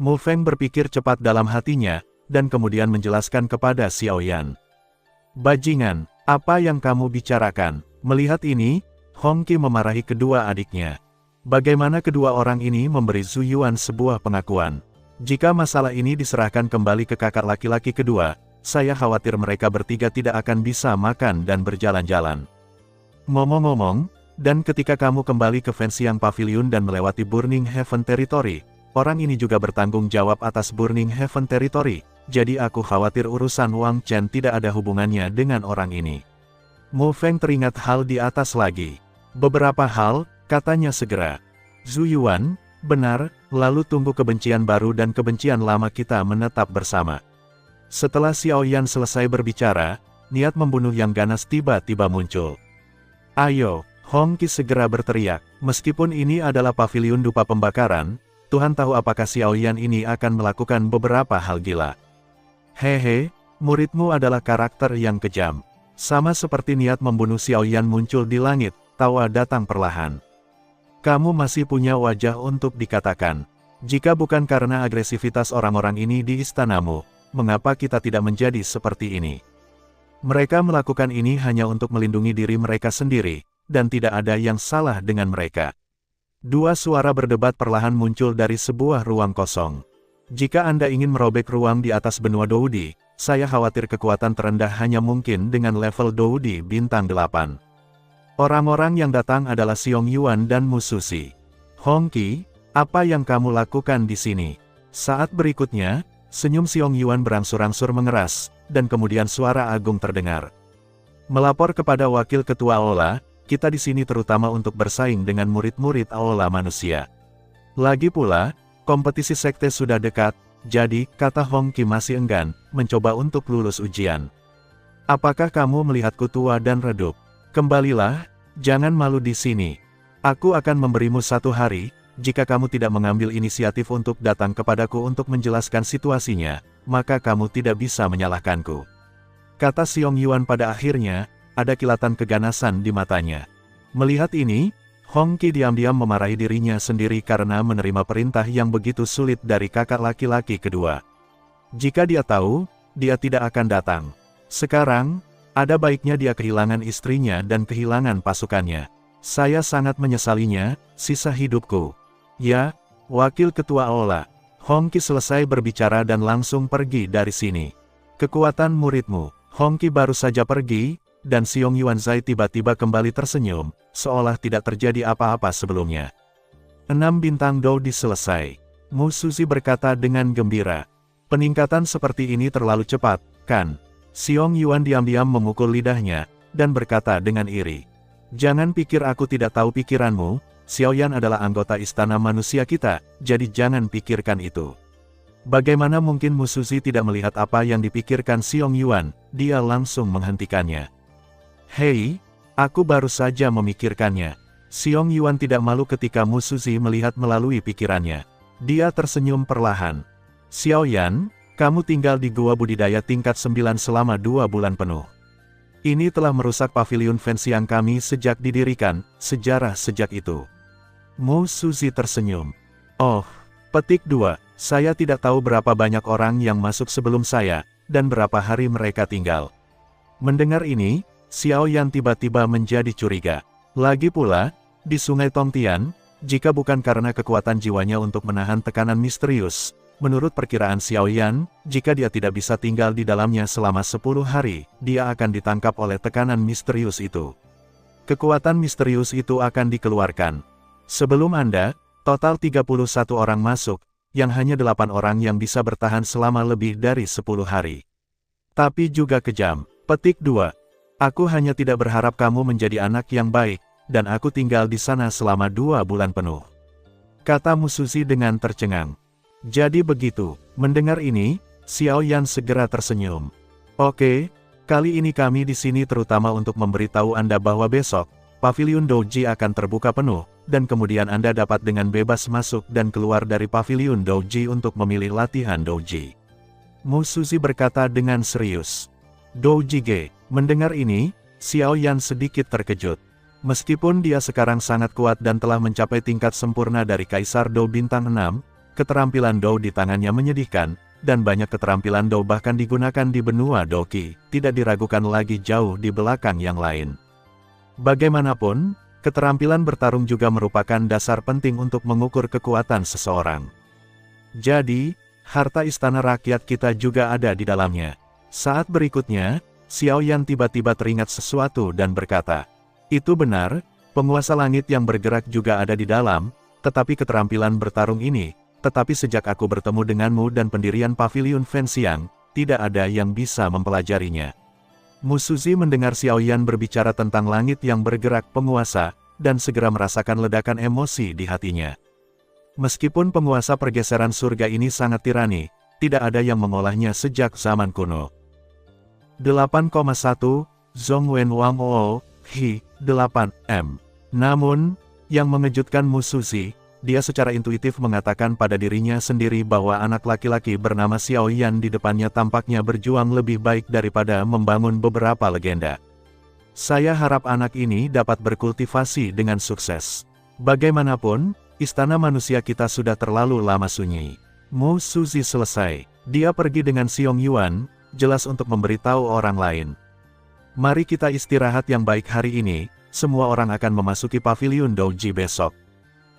S1: Mu Feng berpikir cepat dalam hatinya, dan kemudian menjelaskan kepada Xiao Yan. Bajingan, apa yang kamu bicarakan? Melihat ini, Hong Qi memarahi kedua adiknya. Bagaimana kedua orang ini memberi Zhu Yuan sebuah pengakuan? Jika masalah ini diserahkan kembali ke kakak laki-laki kedua, saya khawatir mereka bertiga tidak akan bisa makan dan berjalan-jalan. Ngomong-ngomong, dan ketika kamu kembali ke Fanxiang Pavilion dan melewati Burning Heaven Territory, orang ini juga bertanggung jawab atas Burning Heaven Territory, jadi aku khawatir urusan Wang Chen tidak ada hubungannya dengan orang ini. Mu Feng teringat hal di atas lagi. Beberapa hal, katanya segera. Zhu Yuan, benar, lalu tunggu kebencian baru dan kebencian lama kita menetap bersama. Setelah Xiao Yan selesai berbicara, niat membunuh yang ganas tiba-tiba muncul. Ayo, Hong Qi segera berteriak, meskipun ini adalah pavilion dupa pembakaran, Tuhan tahu apakah Xiao Yan ini akan melakukan beberapa hal gila. Hehe, muridmu adalah karakter yang kejam. Sama seperti niat membunuh Xiao Yan muncul di langit, tawa datang perlahan. Kamu masih punya wajah untuk dikatakan. Jika bukan karena agresivitas orang-orang ini di istanamu, mengapa kita tidak menjadi seperti ini? Mereka melakukan ini hanya untuk melindungi diri mereka sendiri, dan tidak ada yang salah dengan mereka. Dua suara berdebat perlahan muncul dari sebuah ruang kosong. Jika Anda ingin merobek ruang di atas benua Doudi, saya khawatir kekuatan terendah hanya mungkin dengan level Doudi bintang 8. Orang-orang yang datang adalah Xiong Yuan dan Mu Susi. Hong Qi, apa yang kamu lakukan di sini? Saat berikutnya, senyum Xiong Yuan berangsur-angsur mengeras, dan kemudian suara agung terdengar. Melapor kepada wakil ketua aula, kita di sini terutama untuk bersaing dengan murid-murid aula manusia. Lagi pula, kompetisi sekte sudah dekat, jadi, kata Hong Qi masih enggan, mencoba untuk lulus ujian. Apakah kamu melihatku tua dan redup? Kembalilah, jangan malu di sini. Aku akan memberimu 1 hari, jika kamu tidak mengambil inisiatif untuk datang kepadaku untuk menjelaskan situasinya, maka kamu tidak bisa menyalahkanku. Kata Xiong Yuan pada akhirnya, ada kilatan keganasan di matanya. Melihat ini, Hong Qi diam-diam memarahi dirinya sendiri karena menerima perintah yang begitu sulit dari kakak laki-laki kedua. Jika dia tahu, dia tidak akan datang. Sekarang, ada baiknya dia kehilangan istrinya dan kehilangan pasukannya. Saya sangat menyesalinya, sisa hidupku. Ya, wakil ketua aula. Hong Qi selesai berbicara dan langsung pergi dari sini. Kekuatan muridmu. Hong Qi baru saja pergi, dan Xiong Yuan Zai tiba-tiba kembali tersenyum, seolah tidak terjadi apa-apa sebelumnya. 6 bintang Doudi selesai. Mu Susi berkata dengan gembira. Peningkatan seperti ini terlalu cepat, kan? Xiong Yuan diam-diam memukul lidahnya, dan berkata dengan iri. Jangan pikir aku tidak tahu pikiranmu, Xiao Yan adalah anggota istana manusia kita, jadi jangan pikirkan itu. Bagaimana mungkin Mu Susi tidak melihat apa yang dipikirkan Xiong Yuan, dia langsung menghentikannya. Hei, aku baru saja memikirkannya. Xiong Yuan tidak malu ketika Mu Susi melihat melalui pikirannya. Dia tersenyum perlahan. Xiao Yan, kamu tinggal di gua budidaya tingkat 9 selama 2 bulan penuh. Ini telah merusak pavilion Fanxiang kami sejak didirikan, sejarah sejak itu. Mu Susi tersenyum. Oh, petik 2, saya tidak tahu berapa banyak orang yang masuk sebelum saya, dan berapa hari mereka tinggal. Mendengar ini, Xiao Yan tiba-tiba menjadi curiga. Lagi pula, di Sungai Tongtian, jika bukan karena kekuatan jiwanya untuk menahan tekanan misterius, menurut perkiraan Xiao Yan, jika dia tidak bisa tinggal di dalamnya selama 10 hari, dia akan ditangkap oleh tekanan misterius itu. Kekuatan misterius itu akan dikeluarkan. Sebelum Anda, total 31 orang masuk, yang hanya 8 orang yang bisa bertahan selama lebih dari 10 hari. Tapi juga kejam. Petik 2. Aku hanya tidak berharap kamu menjadi anak yang baik, dan aku tinggal di sana selama 2 bulan penuh. Kata Mu Susi dengan tercengang. Jadi begitu. Mendengar ini, Xiao Yan segera tersenyum. Oke, kali ini kami di sini terutama untuk memberitahu Anda bahwa besok, Paviliun Douji akan terbuka penuh, dan kemudian Anda dapat dengan bebas masuk dan keluar dari Paviliun Douji untuk memilih latihan Douji. Mu Suzy berkata dengan serius. Douji Ge, mendengar ini, Xiao Yan sedikit terkejut. Meskipun dia sekarang sangat kuat dan telah mencapai tingkat sempurna dari Kaisar Dou Bintang 6, keterampilan Dou di tangannya menyedihkan, dan banyak keterampilan Dou bahkan digunakan di benua Douqi, tidak diragukan lagi jauh di belakang yang lain. Bagaimanapun, keterampilan bertarung juga merupakan dasar penting untuk mengukur kekuatan seseorang. Jadi, harta istana rakyat kita juga ada di dalamnya. Saat berikutnya, Xiao Yan tiba-tiba teringat sesuatu dan berkata, "Itu benar, penguasa langit yang bergerak juga ada di dalam, tetapi keterampilan bertarung ini, tetapi sejak aku bertemu denganmu dan pendirian Paviliun Fenxiang, tidak ada yang bisa mempelajarinya." Mu Suzy mendengar Xiao Yan berbicara tentang langit yang bergerak penguasa, dan segera merasakan ledakan emosi di hatinya. Meskipun penguasa pergeseran surga ini sangat tirani, tidak ada yang mengolahnya sejak zaman kuno. 8,1, Zhong Wen Wang O, Hi, 8M. Namun, yang mengejutkan Mu Suzy, dia secara intuitif mengatakan pada dirinya sendiri bahwa anak laki-laki bernama Xiao Yan di depannya tampaknya berjuang lebih baik daripada membangun beberapa legenda. Saya harap anak ini dapat berkultivasi dengan sukses. Bagaimanapun, istana manusia kita sudah terlalu lama sunyi. Mu Suzy selesai. Dia pergi dengan Xiong Yuan, jelas untuk memberitahu orang lain. Mari kita istirahat yang baik hari ini, semua orang akan memasuki Paviliun Douji besok.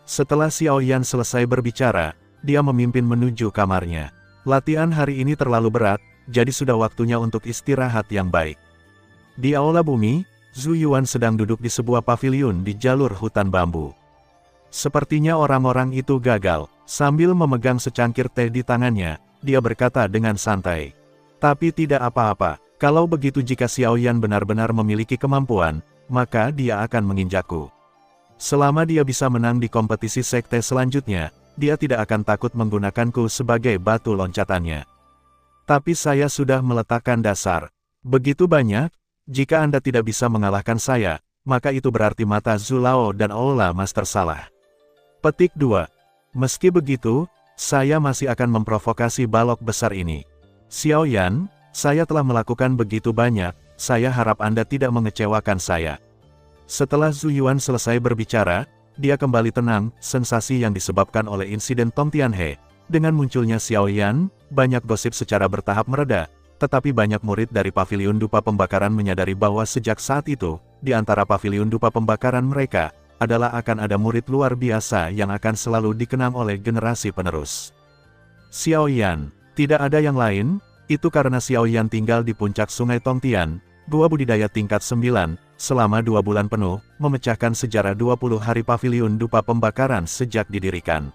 S1: Setelah Xiao Yan selesai berbicara, dia memimpin menuju kamarnya. Latihan hari ini terlalu berat, jadi sudah waktunya untuk istirahat yang baik. Di aula bumi, Zhu Yuan sedang duduk di sebuah paviliun di jalur hutan bambu. Sepertinya orang-orang itu gagal. Sambil memegang secangkir teh di tangannya, dia berkata dengan santai. Tapi tidak apa-apa, kalau begitu jika Xiao Yan benar-benar memiliki kemampuan, maka dia akan menginjakku. Selama dia bisa menang di kompetisi sekte selanjutnya, dia tidak akan takut menggunakanku sebagai batu loncatannya. Tapi saya sudah meletakkan dasar. Begitu banyak, jika Anda tidak bisa mengalahkan saya, maka itu berarti mata Zhu Lao dan Aula Master salah. Petik 2. Meski begitu, saya masih akan memprovokasi balok besar ini. Xiao Yan, saya telah melakukan begitu banyak, saya harap Anda tidak mengecewakan saya. Setelah Zhu Yuan selesai berbicara, dia kembali tenang, sensasi yang disebabkan oleh insiden Tong Tianhe. Dengan munculnya Xiao Yan, banyak gosip secara bertahap mereda, tetapi banyak murid dari Paviliun Dupa Pembakaran menyadari bahwa sejak saat itu, di antara Paviliun Dupa Pembakaran mereka, adalah akan ada murid luar biasa yang akan selalu dikenang oleh generasi penerus. Xiao Yan, tidak ada yang lain, itu karena Xiao Yan tinggal di puncak sungai Tongtian, gua budidaya tingkat 9, selama 2 bulan penuh, memecahkan sejarah 20 hari Paviliun Dupa Pembakaran sejak didirikan.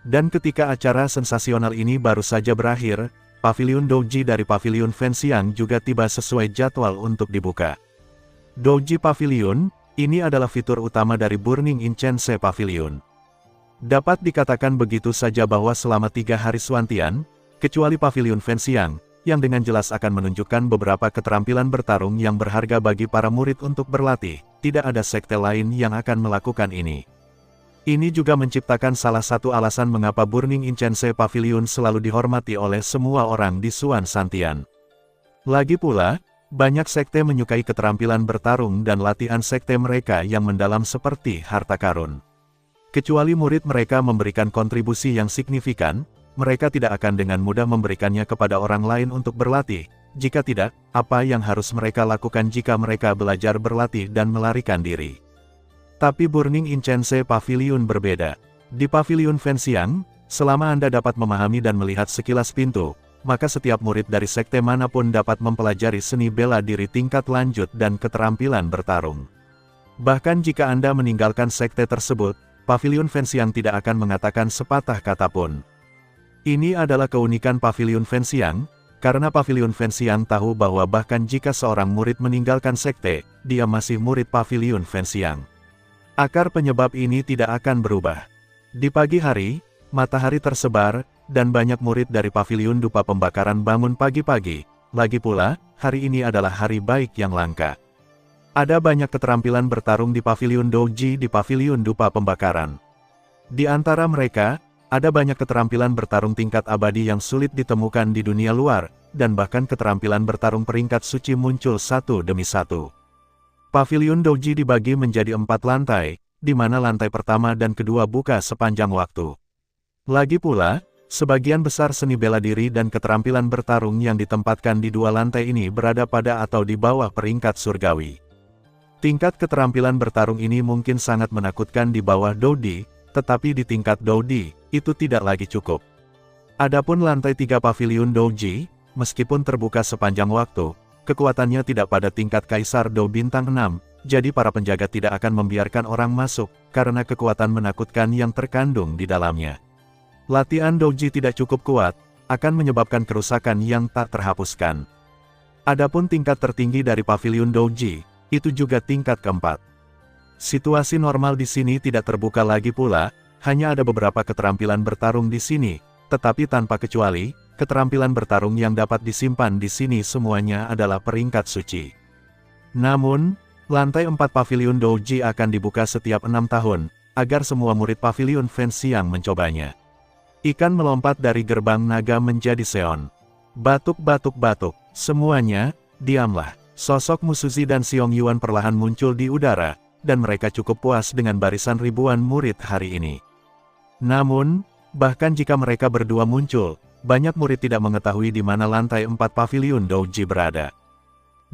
S1: Dan ketika acara sensasional ini baru saja berakhir, Paviliun Douji dari Paviliun Fenxiang juga tiba sesuai jadwal untuk dibuka. Douji Paviliun, ini adalah fitur utama dari Burning Incense Pavilion. Dapat dikatakan begitu saja bahwa selama 3 hari Suantian, kecuali Paviliun Fenxiang, yang dengan jelas akan menunjukkan beberapa keterampilan bertarung yang berharga bagi para murid untuk berlatih, tidak ada sekte lain yang akan melakukan ini. Ini juga menciptakan salah satu alasan mengapa Burning Incense Pavilion selalu dihormati oleh semua orang di Suan Santian. Lagi pula, banyak sekte menyukai keterampilan bertarung dan latihan sekte mereka yang mendalam seperti harta karun. Kecuali murid mereka memberikan kontribusi yang signifikan, mereka tidak akan dengan mudah memberikannya kepada orang lain untuk berlatih. Jika tidak, apa yang harus mereka lakukan jika mereka belajar berlatih dan melarikan diri? Tapi Burning Incense Pavilion berbeda. Di Paviliun Fenxiang, selama Anda dapat memahami dan melihat sekilas pintu, maka setiap murid dari sekte manapun dapat mempelajari seni bela diri tingkat lanjut dan keterampilan bertarung. Bahkan jika Anda meninggalkan sekte tersebut, Paviliun Fenxiang tidak akan mengatakan sepatah kata pun. Ini adalah keunikan Paviliun Fenxiang, karena Paviliun Fenxiang tahu bahwa bahkan jika seorang murid meninggalkan sekte, dia masih murid Paviliun Fenxiang. Akar penyebab ini tidak akan berubah. Di pagi hari, matahari tersebar, dan banyak murid dari Paviliun Dupa Pembakaran bangun pagi-pagi. Lagi pula, hari ini adalah hari baik yang langka. Ada banyak keterampilan bertarung di Paviliun Doji di Paviliun Dupa Pembakaran. Di antara mereka, ada banyak keterampilan bertarung tingkat abadi yang sulit ditemukan di dunia luar, dan bahkan keterampilan bertarung peringkat suci muncul satu demi satu. Paviliun Doji dibagi menjadi 4 lantai, di mana lantai pertama dan kedua buka sepanjang waktu. Lagi pula, sebagian besar seni bela diri dan keterampilan bertarung yang ditempatkan di 2 lantai ini berada pada atau di bawah peringkat surgawi. Tingkat keterampilan bertarung ini mungkin sangat menakutkan di bawah Dodi, tetapi di tingkat Dodi, itu tidak lagi cukup. Adapun lantai 3 Paviliun Doji, meskipun terbuka sepanjang waktu, kekuatannya tidak pada tingkat Kaisar Do bintang 6, jadi para penjaga tidak akan membiarkan orang masuk, karena kekuatan menakutkan yang terkandung di dalamnya. Latihan Doji tidak cukup kuat, akan menyebabkan kerusakan yang tak terhapuskan. Adapun tingkat tertinggi dari Paviliun Doji, itu juga tingkat keempat. Situasi normal di sini tidak terbuka lagi pula, hanya ada beberapa keterampilan bertarung di sini, tetapi tanpa kecuali, keterampilan bertarung yang dapat disimpan di sini semuanya adalah peringkat suci. Namun, lantai 4 Paviliun Doji akan dibuka setiap 6 tahun, agar semua murid Paviliun Fancy yang mencobanya. Ikan melompat dari gerbang naga menjadi Seon. Batuk-batuk-batuk, semuanya, diamlah. Sosok Musuzi dan Xiong Yuan perlahan muncul di udara, dan mereka cukup puas dengan barisan ribuan murid hari ini. Namun, bahkan jika mereka berdua muncul, banyak murid tidak mengetahui di mana lantai 4 Paviliun Doji berada.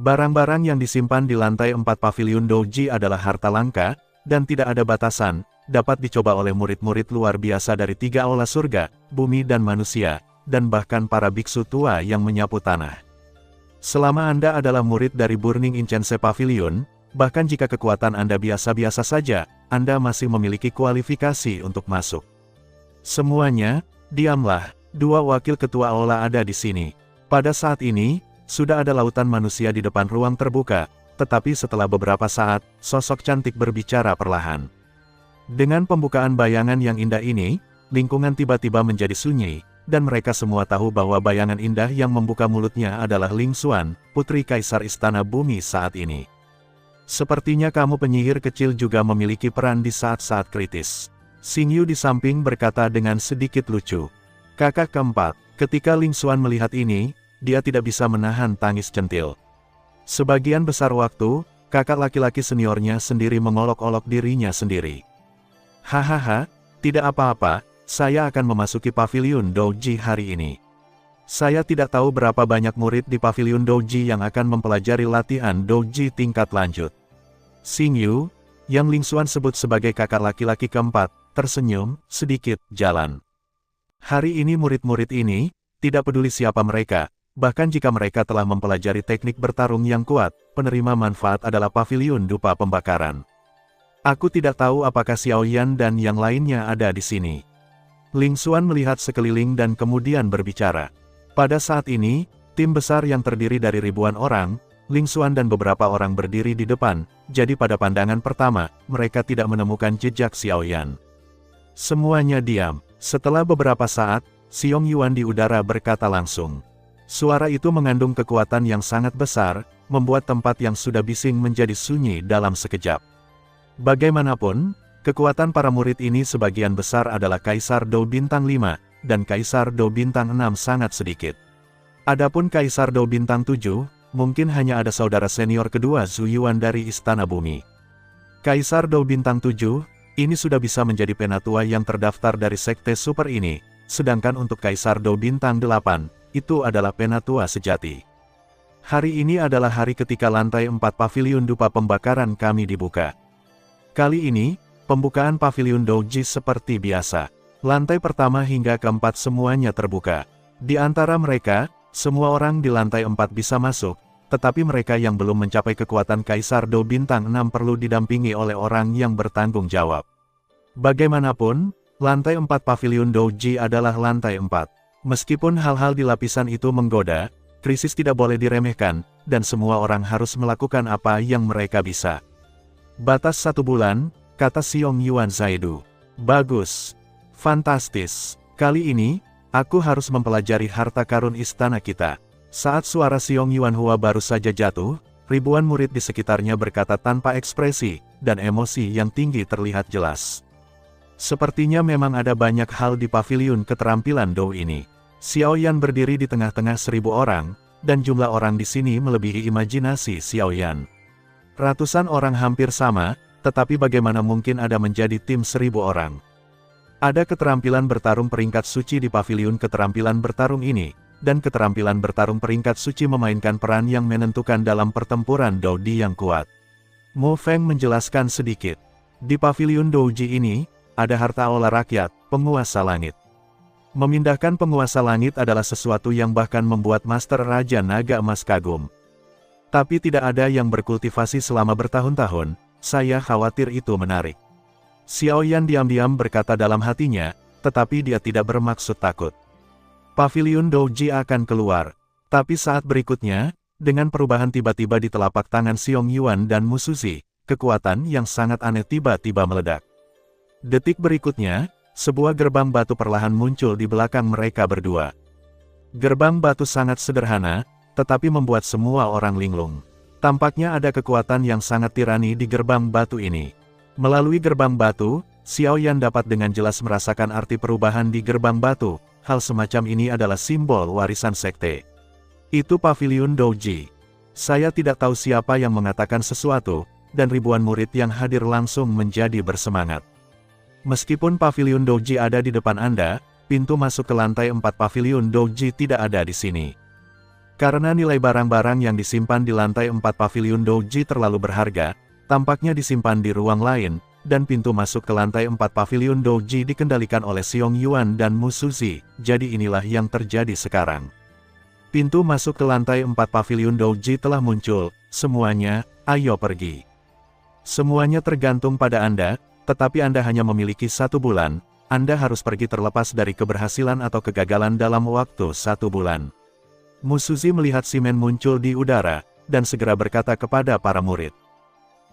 S1: Barang-barang yang disimpan di lantai 4 Paviliun Doji adalah harta langka, dan tidak ada batasan, dapat dicoba oleh murid-murid luar biasa dari 3 aula surga, bumi dan manusia, dan bahkan para biksu tua yang menyapu tanah. Selama Anda adalah murid dari Burning Incense Pavilion, bahkan jika kekuatan Anda biasa-biasa saja, Anda masih memiliki kualifikasi untuk masuk. Semuanya, diamlah, 2 wakil ketua aula ada di sini. Pada saat ini, sudah ada lautan manusia di depan ruang terbuka, tetapi setelah beberapa saat, sosok cantik berbicara perlahan. Dengan pembukaan bayangan yang indah ini, lingkungan tiba-tiba menjadi sunyi, dan mereka semua tahu bahwa bayangan indah yang membuka mulutnya adalah Ling Xuan, putri Kaisar Istana Bumi saat ini. Sepertinya kamu penyihir kecil juga memiliki peran di saat-saat kritis. Xing Yu di samping berkata dengan sedikit lucu. Kakak keempat, ketika Ling Xuan melihat ini, dia tidak bisa menahan tangis centil. Sebagian besar waktu, kakak laki-laki seniornya sendiri mengolok-olok dirinya sendiri. Hahaha, tidak apa-apa, saya akan memasuki Paviliun Doji hari ini. Saya tidak tahu berapa banyak murid di Paviliun Doji yang akan mempelajari latihan Doji tingkat lanjut. Xing Yu, yang Ling Xuan sebut sebagai kakak laki-laki keempat, tersenyum, sedikit, jalan. Hari ini murid-murid ini, tidak peduli siapa mereka, bahkan jika mereka telah mempelajari teknik bertarung yang kuat, penerima manfaat adalah Paviliun Dupa Pembakaran. Aku tidak tahu apakah Xiao Yan dan yang lainnya ada di sini. Ling Xuan melihat sekeliling dan kemudian berbicara. Pada saat ini, tim besar yang terdiri dari ribuan orang, Ling Xuan dan beberapa orang berdiri di depan, jadi pada pandangan pertama, mereka tidak menemukan jejak Xiao Yan. Semuanya diam. Setelah beberapa saat, Xiong Yuan di udara berkata langsung. Suara itu mengandung kekuatan yang sangat besar, membuat tempat yang sudah bising menjadi sunyi dalam sekejap. Bagaimanapun, kekuatan para murid ini sebagian besar adalah Kaisar Do bintang 5, dan Kaisar Do bintang 6 sangat sedikit. Adapun Kaisar Do bintang 7, mungkin hanya ada saudara senior kedua Zhu Yuan dari Istana Bumi. Kaisar Do bintang 7, ini sudah bisa menjadi penatua yang terdaftar dari sekte super ini, sedangkan untuk Kaisar Do bintang 8, itu adalah penatua sejati. Hari ini adalah hari ketika lantai 4 Paviliun Dupa Pembakaran kami dibuka. Kali ini, pembukaan Paviliun Doji seperti biasa. Lantai pertama hingga keempat semuanya terbuka. Di antara mereka, semua orang di lantai 4 bisa masuk, tetapi mereka yang belum mencapai kekuatan Kaisar Do bintang 6 perlu didampingi oleh orang yang bertanggung jawab. Bagaimanapun, lantai 4 Paviliun Doji adalah lantai 4. Meskipun hal-hal di lapisan itu menggoda, krisis tidak boleh diremehkan, dan semua orang harus melakukan apa yang mereka bisa. Batas 1 bulan, kata Xiong Yuan Zaidu. Bagus. Fantastis. Kali ini, Aku harus mempelajari harta karun istana kita. Saat suara Xiong Yuanhua baru saja jatuh, ribuan murid di sekitarnya berkata tanpa ekspresi, dan emosi yang tinggi terlihat jelas. Sepertinya memang ada banyak hal di paviliun keterampilan Dou ini. Xiao Yan berdiri di tengah-tengah 1000 orang, dan jumlah orang di sini melebihi imajinasi Xiao Yan. Ratusan orang hampir sama, tetapi bagaimana mungkin ada menjadi tim 1000 orang? Ada keterampilan bertarung peringkat suci di paviliun keterampilan bertarung ini, dan keterampilan bertarung peringkat suci memainkan peran yang menentukan dalam pertempuran Douji yang kuat. Mo Feng menjelaskan sedikit. Di paviliun Douji ini, ada harta olah rakyat, penguasa langit. Memindahkan penguasa langit adalah sesuatu yang bahkan membuat Master Raja Naga Emas kagum. Tapi tidak ada yang berkultivasi selama bertahun-tahun, saya khawatir itu menarik. Xiao Yan diam-diam berkata dalam hatinya, tetapi dia tidak bermaksud takut. Paviliun Douji akan keluar, tapi saat berikutnya, dengan perubahan tiba-tiba di telapak tangan Xiong Yuan dan Musuzi, kekuatan yang sangat aneh tiba-tiba meledak. Detik berikutnya, sebuah gerbang batu perlahan muncul di belakang mereka berdua. Gerbang batu sangat sederhana, tetapi membuat semua orang linglung. Tampaknya ada kekuatan yang sangat tirani di gerbang batu ini. Melalui gerbang batu, Xiao Yan dapat dengan jelas merasakan arti perubahan di gerbang batu. Hal semacam ini adalah simbol warisan sekte. Itu paviliun Douji. Saya tidak tahu siapa yang mengatakan sesuatu, dan ribuan murid yang hadir langsung menjadi bersemangat. Meskipun paviliun Douji ada di depan Anda, pintu masuk ke lantai 4 paviliun Douji tidak ada di sini. Karena nilai barang-barang yang disimpan di lantai 4 paviliun Douji terlalu berharga, tampaknya disimpan di ruang lain, dan pintu masuk ke lantai 4 paviliun Douji dikendalikan oleh Xiong Yuan dan Musuzi, jadi inilah yang terjadi sekarang. Pintu masuk ke lantai 4 paviliun Douji telah muncul, semuanya, ayo pergi. Semuanya tergantung pada Anda, tetapi Anda hanya memiliki 1 bulan, Anda harus pergi terlepas dari keberhasilan atau kegagalan dalam waktu 1 bulan. Musuzi melihat Simen muncul di udara, dan segera berkata kepada para murid.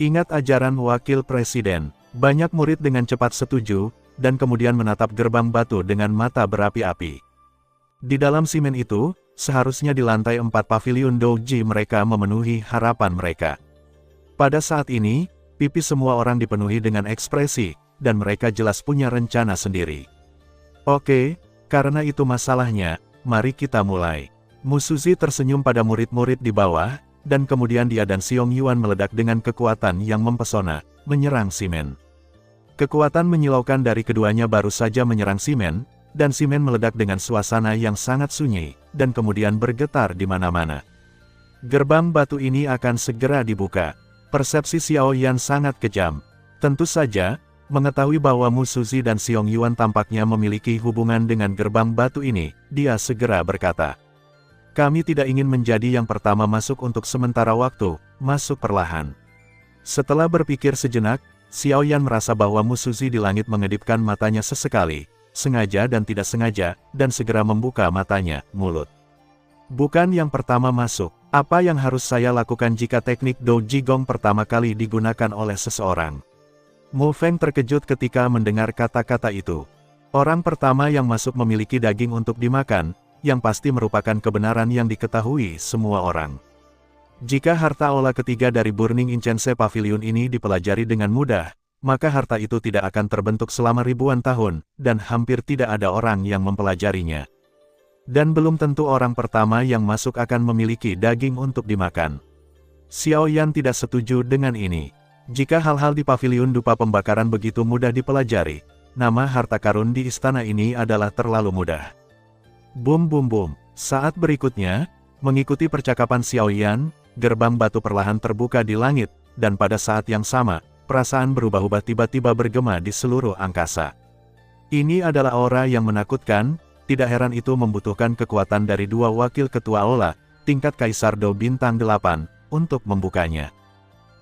S1: Ingat ajaran wakil presiden, banyak murid dengan cepat setuju, dan kemudian menatap gerbang batu dengan mata berapi-api. Di dalam Simen itu, seharusnya di lantai 4 paviliun Douji mereka memenuhi harapan mereka. Pada saat ini, pipi semua orang dipenuhi dengan ekspresi, dan mereka jelas punya rencana sendiri. Oke, karena itu masalahnya, mari kita mulai. Musuzi tersenyum pada murid-murid di bawah, dan kemudian dia dan Xiong Yuan meledak dengan kekuatan yang mempesona, menyerang Simen. Kekuatan menyilaukan dari keduanya baru saja menyerang Simen, dan Simen meledak dengan suasana yang sangat sunyi, dan kemudian bergetar di mana-mana. Gerbang batu ini akan segera dibuka. Persepsi Xiao Yan sangat kejam. Tentu saja, mengetahui bahwa Musuzi dan Xiong Yuan tampaknya memiliki hubungan dengan gerbang batu ini, dia segera berkata. Kami tidak ingin menjadi yang pertama masuk untuk sementara waktu, masuk perlahan. Setelah berpikir sejenak, Xiao Yan merasa bahwa Musuzi di langit mengedipkan matanya sesekali, sengaja dan tidak sengaja, dan segera membuka matanya, mulut. Bukan yang pertama masuk. Apa yang harus saya lakukan jika teknik Douji Gong pertama kali digunakan oleh seseorang? Mo Feng terkejut ketika mendengar kata-kata itu. Orang pertama yang masuk memiliki daging untuk dimakan, yang pasti merupakan kebenaran yang diketahui semua orang. Jika harta olah ketiga dari Burning Incense Pavilion ini dipelajari dengan mudah, maka harta itu tidak akan terbentuk selama ribuan tahun, dan hampir tidak ada orang yang mempelajarinya. Dan belum tentu orang pertama yang masuk akan memiliki daging untuk dimakan. Xiao Yan tidak setuju dengan ini. Jika hal-hal di paviliun dupa pembakaran begitu mudah dipelajari, nama harta karun di istana ini adalah terlalu mudah. Bum bum bum. Saat berikutnya, mengikuti percakapan Xiao Yan, gerbang batu perlahan terbuka di langit, dan pada saat yang sama, perasaan berubah-ubah tiba-tiba bergema di seluruh angkasa. Ini adalah aura yang menakutkan. Tidak heran itu membutuhkan kekuatan dari 2 wakil ketua olah, tingkat Kaisar Dou bintang 8, untuk membukanya.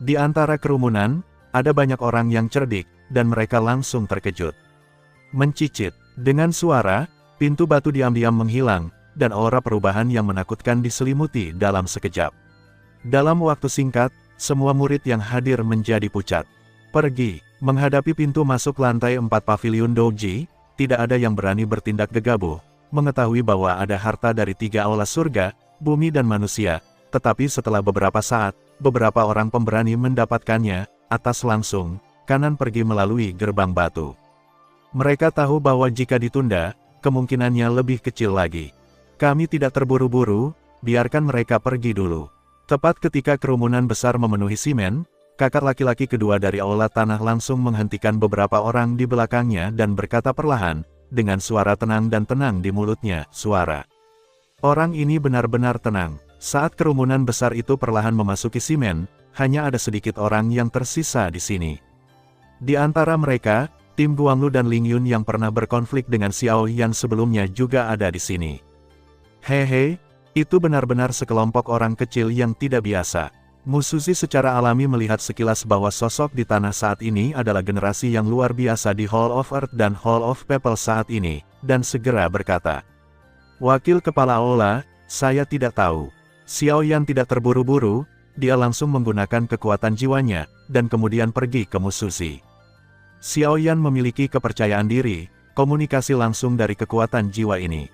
S1: Di antara kerumunan, ada banyak orang yang cerdik, dan mereka langsung terkejut. Mencicit, dengan suara, pintu batu diam-diam menghilang, dan aura perubahan yang menakutkan diselimuti dalam sekejap. Dalam waktu singkat, semua murid yang hadir menjadi pucat. Pergi, menghadapi pintu masuk lantai 4 paviliun Douji. Tidak ada yang berani bertindak gegabah, mengetahui bahwa ada harta dari 3 aula surga, bumi dan manusia, tetapi setelah beberapa saat, beberapa orang pemberani mendapatkannya, atas langsung, kanan pergi melalui gerbang batu. Mereka tahu bahwa jika ditunda, kemungkinannya lebih kecil lagi. Kami tidak terburu-buru, biarkan mereka pergi dulu. Tepat ketika kerumunan besar memenuhi Simen, kakak laki-laki kedua dari aula tanah langsung menghentikan beberapa orang di belakangnya dan berkata perlahan, dengan suara tenang dan tenang di mulutnya, suara. Orang ini benar-benar tenang. Saat kerumunan besar itu perlahan memasuki Simen, hanya ada sedikit orang yang tersisa di sini. Di antara mereka, tim Guanglu dan Ling Yun yang pernah berkonflik dengan Xiao Yan sebelumnya juga ada di sini. Hehe, itu benar-benar sekelompok orang kecil yang tidak biasa. Musuzi secara alami melihat sekilas bahwa sosok di tanah saat ini adalah generasi yang luar biasa di Hall of Earth dan Hall of People saat ini, dan segera berkata, "Wakil Kepala Aula, saya tidak tahu." Xiao Yan tidak terburu-buru, dia langsung menggunakan kekuatan jiwanya, dan kemudian pergi ke Musuzi. Xiao Yan memiliki kepercayaan diri, komunikasi langsung dari kekuatan jiwa ini.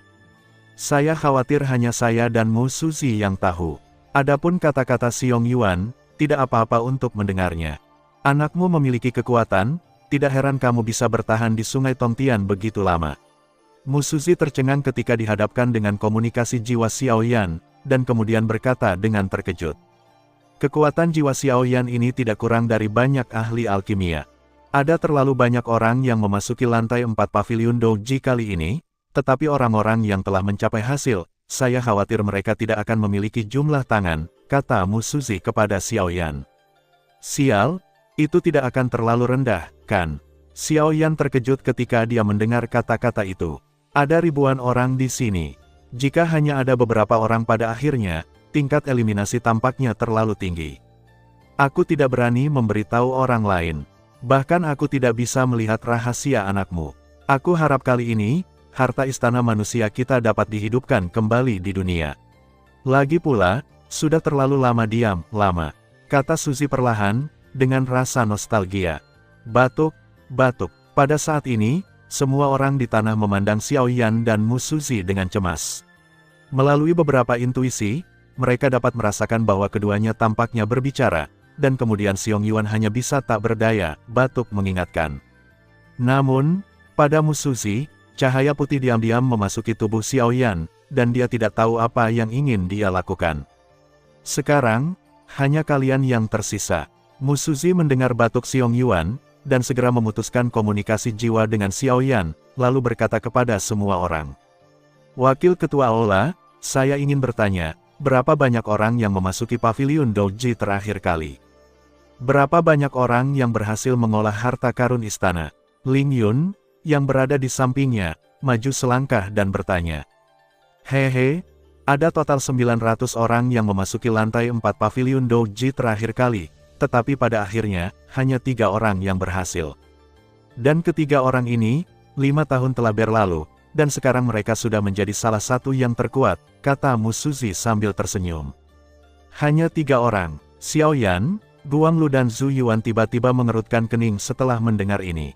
S1: Saya khawatir hanya saya dan Musuzi yang tahu. Adapun kata-kata Xiong Yuan, tidak apa-apa untuk mendengarnya. Anakmu memiliki kekuatan, tidak heran kamu bisa bertahan di Sungai Tongtian begitu lama. Musuzi tercengang ketika dihadapkan dengan komunikasi jiwa Xiao Yan, dan kemudian berkata dengan terkejut. Kekuatan jiwa Xiao Yan ini tidak kurang dari banyak ahli alkimia. Ada terlalu banyak orang yang memasuki lantai 4 pavilion Douji kali ini, tetapi orang-orang yang telah mencapai hasil, saya khawatir mereka tidak akan memiliki jumlah tangan, kata Musuzi kepada Xiao Yan. Sial, itu tidak akan terlalu rendah, kan? Xiao Yan terkejut ketika dia mendengar kata-kata itu. Ada ribuan orang di sini. Jika hanya ada beberapa orang pada akhirnya, tingkat eliminasi tampaknya terlalu tinggi. Aku tidak berani memberitahu orang lain. Bahkan aku tidak bisa melihat rahasia anakmu. Aku harap kali ini, harta istana manusia kita dapat dihidupkan kembali di dunia. Lagi pula, sudah terlalu lama diam, kata Suzy perlahan, dengan rasa nostalgia. Batuk. Pada saat ini, semua orang di tanah memandang Xiao Yan dan Musuzi dengan cemas. Melalui beberapa intuisi, mereka dapat merasakan bahwa keduanya tampaknya berbicara, dan kemudian Xiong Yuan hanya bisa tak berdaya, batuk mengingatkan. Namun, pada Musuzi, cahaya putih diam-diam memasuki tubuh Xiao Yan, dan dia tidak tahu apa yang ingin dia lakukan. Sekarang, hanya kalian yang tersisa. Musuzi mendengar batuk Xiong Yuan, dan segera memutuskan komunikasi jiwa dengan Xiao Yan, lalu berkata kepada semua orang. Wakil Ketua Aula, saya ingin bertanya, berapa banyak orang yang memasuki pavilion Douji terakhir kali? Berapa banyak orang yang berhasil mengolah harta karun istana? Ling Yun, yang berada di sampingnya, maju selangkah dan bertanya. Hehe, ada total 900 orang yang memasuki lantai 4 pavilion Douji terakhir kali, tetapi pada akhirnya, hanya 3 orang yang berhasil. Dan ketiga orang ini, 5 tahun telah berlalu, dan sekarang mereka sudah menjadi salah satu yang terkuat, kata Musuzi sambil tersenyum. Hanya 3 orang, Xiao Yan, Guanglu dan Zhu Yuan tiba-tiba mengerutkan kening setelah mendengar ini.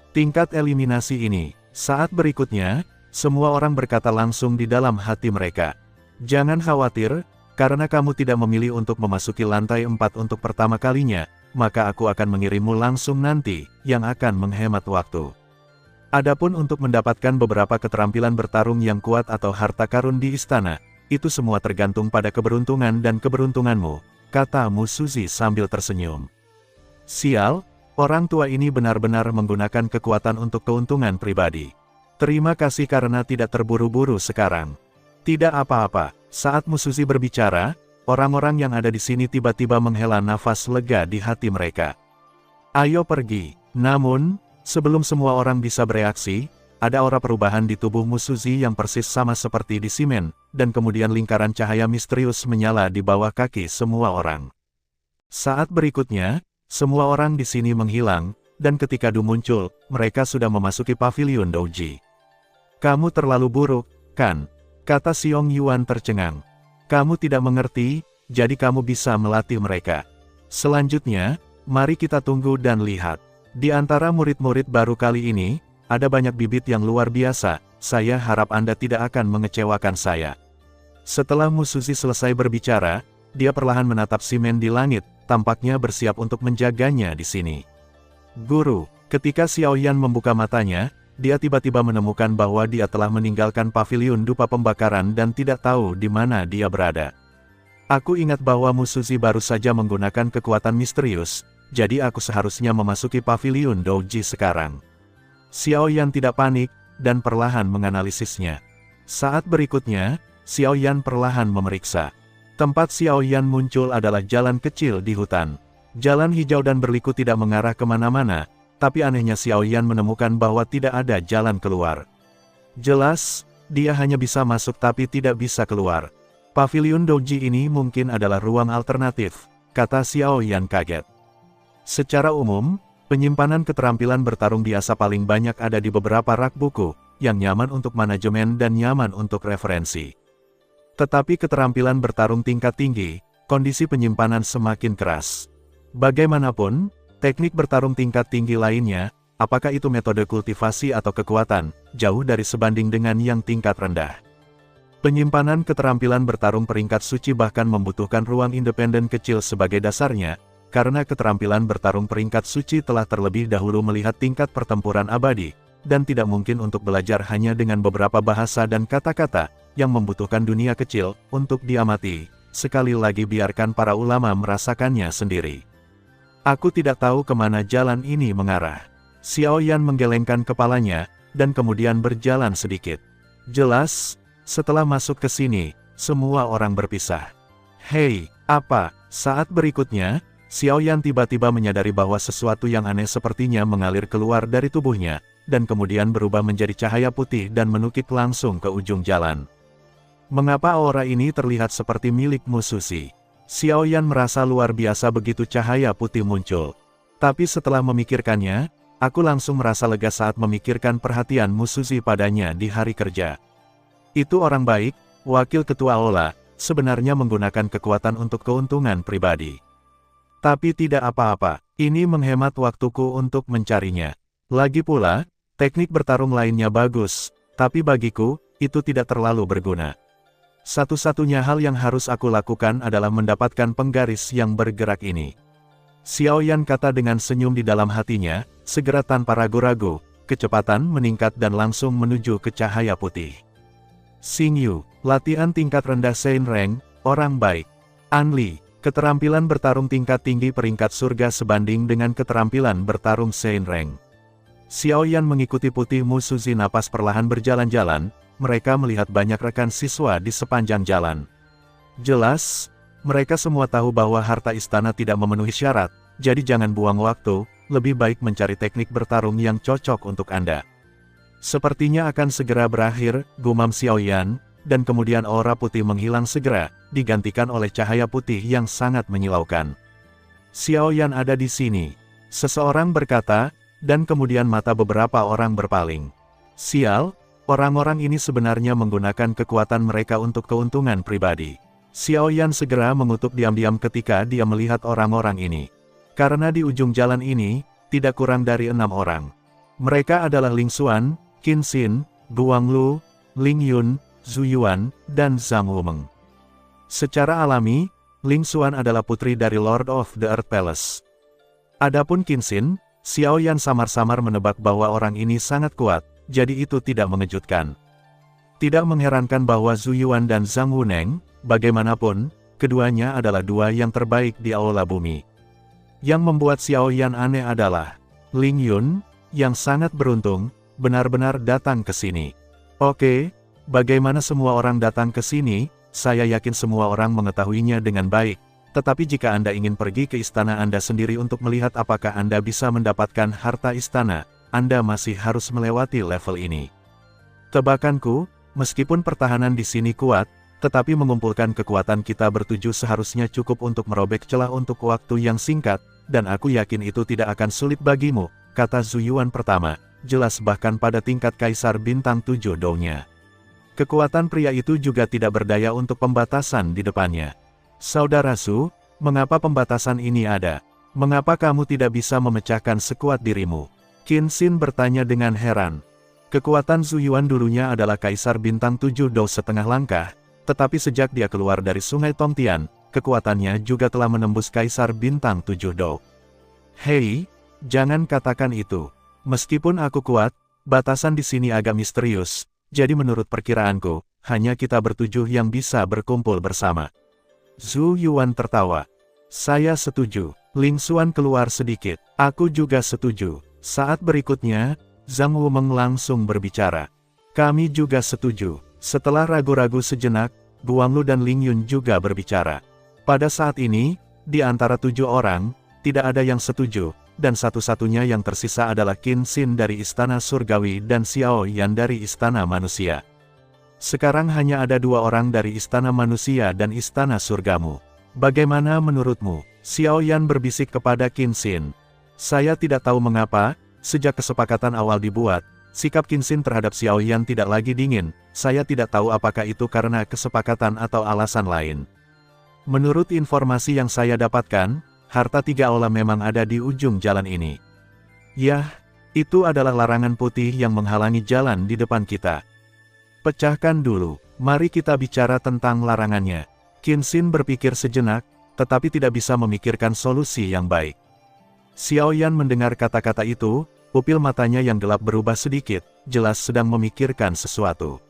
S1: Tingkat eliminasi ini, saat berikutnya, semua orang berkata langsung di dalam hati mereka. Jangan khawatir, karena kamu tidak memilih untuk memasuki lantai 4 untuk pertama kalinya, maka aku akan mengirimmu langsung nanti, yang akan menghemat waktu. Adapun untuk mendapatkan beberapa keterampilan bertarung yang kuat atau harta karun di istana, itu semua tergantung pada keberuntungan dan keberuntunganmu, kata Musuzi sambil tersenyum. Sial, orang tua ini benar-benar menggunakan kekuatan untuk keuntungan pribadi. Terima kasih karena tidak terburu-buru sekarang. Tidak apa-apa, saat Musuzi berbicara, orang-orang yang ada di sini tiba-tiba menghela nafas lega di hati mereka. Ayo pergi. Namun, sebelum semua orang bisa bereaksi, ada aura perubahan di tubuh Musuzi yang persis sama seperti di Simen, dan kemudian lingkaran cahaya misterius menyala di bawah kaki semua orang. Saat berikutnya, semua orang di sini menghilang, dan ketika Du muncul, mereka sudah memasuki pavilion Douji. Kamu terlalu buruk, kan? Kata Xiong Yuan tercengang. Kamu tidak mengerti, jadi kamu bisa melatih mereka. Selanjutnya, mari kita tunggu dan lihat. Di antara murid-murid baru kali ini, ada banyak bibit yang luar biasa, saya harap Anda tidak akan mengecewakan saya. Setelah Musuzi selesai berbicara, dia perlahan menatap simen di langit, tampaknya bersiap untuk menjaganya di sini. Guru, ketika Xiaoyan membuka matanya, dia tiba-tiba menemukan bahwa dia telah meninggalkan paviliun dupa pembakaran dan tidak tahu di mana dia berada. Aku ingat bahwa Musuzi baru saja menggunakan kekuatan misterius, jadi aku seharusnya memasuki paviliun Douji sekarang. Xiaoyan tidak panik, dan perlahan menganalisisnya. Saat berikutnya, Xiaoyan perlahan memeriksa. Tempat Xiaoyan muncul adalah jalan kecil di hutan. Jalan hijau dan berliku tidak mengarah kemana-mana, tapi anehnya Xiaoyan menemukan bahwa tidak ada jalan keluar. Jelas, dia hanya bisa masuk tapi tidak bisa keluar. Paviliun Douji ini mungkin adalah ruang alternatif, kata Xiaoyan kaget. Secara umum, penyimpanan keterampilan bertarung biasa paling banyak ada di beberapa rak buku, yang nyaman untuk manajemen dan nyaman untuk referensi. Tetapi keterampilan bertarung tingkat tinggi, kondisi penyimpanan semakin keras. Bagaimanapun, teknik bertarung tingkat tinggi lainnya, apakah itu metode kultivasi atau kekuatan, jauh dari sebanding dengan yang tingkat rendah. Penyimpanan keterampilan bertarung peringkat suci bahkan membutuhkan ruang independen kecil sebagai dasarnya, karena keterampilan bertarung peringkat suci telah terlebih dahulu melihat tingkat pertempuran abadi, dan tidak mungkin untuk belajar hanya dengan beberapa bahasa dan kata-kata, yang membutuhkan dunia kecil, untuk diamati. Sekali lagi biarkan para ulama merasakannya sendiri. Aku tidak tahu kemana jalan ini mengarah. Xiaoyan menggelengkan kepalanya, dan kemudian berjalan sedikit. Jelas, setelah masuk ke sini, semua orang berpisah. Hei, apa? Saat berikutnya, Xiaoyan tiba-tiba menyadari bahwa sesuatu yang aneh sepertinya mengalir keluar dari tubuhnya, dan kemudian berubah menjadi cahaya putih dan menukik langsung ke ujung jalan. Mengapa aura ini terlihat seperti milik Musuzi? Xiaoyan merasa luar biasa begitu cahaya putih muncul. Tapi setelah memikirkannya, aku langsung merasa lega saat memikirkan perhatian Musuzi padanya di hari kerja. Itu orang baik, wakil ketua Aula, sebenarnya menggunakan kekuatan untuk keuntungan pribadi. Tapi tidak apa-apa, ini menghemat waktuku untuk mencarinya. Lagi pula, teknik bertarung lainnya bagus, tapi bagiku, itu tidak terlalu berguna. Satu-satunya hal yang harus aku lakukan adalah mendapatkan penggaris yang bergerak ini. Xiaoyan kata dengan senyum di dalam hatinya, segera tanpa ragu-ragu, kecepatan meningkat dan langsung menuju ke cahaya putih. Xingyu, latihan tingkat rendah Sein Reng, orang baik. Anli, keterampilan bertarung tingkat tinggi peringkat surga sebanding dengan keterampilan bertarung Sein Reng. Xiaoyan mengikuti putih Musuzi napas perlahan berjalan-jalan, mereka melihat banyak rekan siswa di sepanjang jalan. Jelas, mereka semua tahu bahwa harta istana tidak memenuhi syarat, jadi jangan buang waktu, lebih baik mencari teknik bertarung yang cocok untuk Anda. Sepertinya akan segera berakhir, gumam Xiaoyan, dan kemudian aura putih menghilang segera, digantikan oleh cahaya putih yang sangat menyilaukan. Xiaoyan ada di sini. Seseorang berkata, dan kemudian mata beberapa orang berpaling. Sial, orang-orang ini sebenarnya menggunakan kekuatan mereka untuk keuntungan pribadi. Xiaoyan segera mengutuk diam-diam ketika dia melihat orang-orang ini. Karena di ujung jalan ini, tidak kurang dari 6 orang. Mereka adalah Ling Xuan, Qin Xin, Guang Lu, Ling Yun, Zhu Yuan, dan Zhang Wumeng. Secara alami, Ling Xuan adalah putri dari Lord of the Earth Palace. Adapun Qin Xin, Xiaoyan samar-samar menebak bahwa orang ini sangat kuat, jadi itu tidak mengejutkan. Tidak mengherankan bahwa Zhu Yuan dan Zhang Wuneng, bagaimanapun, keduanya adalah dua yang terbaik di aula bumi. Yang membuat Xiaoyan aneh adalah, Ling Yun, yang sangat beruntung, benar-benar datang ke sini. Oke, bagaimana semua orang datang ke sini, saya yakin semua orang mengetahuinya dengan baik. Tetapi jika Anda ingin pergi ke istana Anda sendiri untuk melihat apakah Anda bisa mendapatkan harta istana, Anda masih harus melewati level ini. Tebakanku, meskipun pertahanan di sini kuat, tetapi mengumpulkan kekuatan kita bertujuh seharusnya cukup untuk merobek celah untuk waktu yang singkat, dan aku yakin itu tidak akan sulit bagimu, kata Zhu Yuan pertama, jelas bahkan pada tingkat Kaisar Bintang 7 Dou-nya. Kekuatan pria itu juga tidak berdaya untuk pembatasan di depannya. Saudara Zhu, mengapa pembatasan ini ada? Mengapa kamu tidak bisa memecahkan sekuat dirimu? Qin Xin bertanya dengan heran. Kekuatan Zhu Yuan dulunya adalah Kaisar Bintang 7 Dou setengah langkah, tetapi sejak dia keluar dari Sungai Tongtian, kekuatannya juga telah menembus Kaisar Bintang 7 Dou. Hei, jangan katakan itu. Meskipun aku kuat, batasan di sini agak misterius, jadi menurut perkiraanku, hanya kita bertujuh yang bisa berkumpul bersama. Zhu Yuan tertawa. Saya setuju. Ling Xuan keluar sedikit. Aku juga setuju. Saat berikutnya, Zhang Wumeng langsung berbicara. Kami juga setuju. Setelah ragu-ragu sejenak, Guanglu dan Ling Yun juga berbicara. Pada saat ini, di antara 7 orang, tidak ada yang setuju, dan satu-satunya yang tersisa adalah Qin Xin dari Istana Surgawi dan Xiao Yan dari Istana Manusia. Sekarang hanya ada 2 orang dari Istana Manusia dan Istana Surgamu. Bagaimana menurutmu? Xiao Yan berbisik kepada Qin Xin. Saya tidak tahu mengapa, sejak kesepakatan awal dibuat, sikap Qin Xin terhadap Xiao Yan tidak lagi dingin. Saya tidak tahu apakah itu karena kesepakatan atau alasan lain. Menurut informasi yang saya dapatkan, harta 3 aula memang ada di ujung jalan ini. Yah, itu adalah larangan putih yang menghalangi jalan di depan kita. Pecahkan dulu, mari kita bicara tentang larangannya. Qin Xin berpikir sejenak, tetapi tidak bisa memikirkan solusi yang baik. Xiao Yan mendengar kata-kata itu, pupil matanya yang gelap berubah sedikit, jelas sedang memikirkan sesuatu.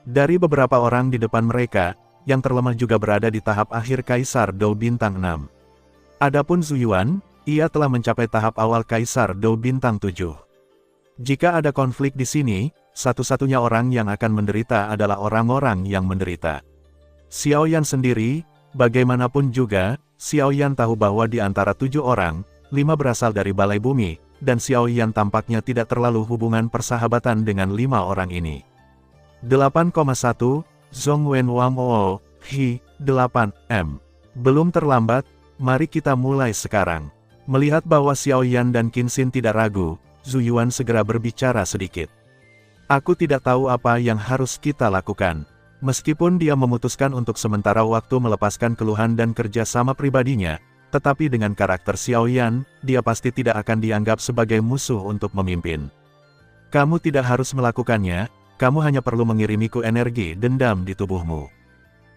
S1: Dari beberapa orang di depan mereka, yang terlemah juga berada di tahap akhir Kaisar Dou Bintang 6. Adapun Zhu Yuan, ia telah mencapai tahap awal Kaisar Dou Bintang 7. Jika ada konflik di sini, satu-satunya orang yang akan menderita adalah orang-orang yang menderita. Xiao Yan sendiri, bagaimanapun juga, Xiao Yan tahu bahwa di antara 7 orang, 5 berasal dari Balai Bumi, dan Xiao Yan tampaknya tidak terlalu hubungan persahabatan dengan 5 orang ini. 8,1, Zhong Wen Wang O, Hi, 8M. Belum terlambat, mari kita mulai sekarang. Melihat bahwa Xiao Yan dan Qin Xin tidak ragu, Zhu Yuan segera berbicara sedikit. Aku tidak tahu apa yang harus kita lakukan. Meskipun dia memutuskan untuk sementara waktu melepaskan keluhan dan kerjasama pribadinya, tetapi dengan karakter Xiao Yan, dia pasti tidak akan dianggap sebagai musuh untuk memimpin. Kamu tidak harus melakukannya, kamu hanya perlu mengirimiku energi dendam di tubuhmu.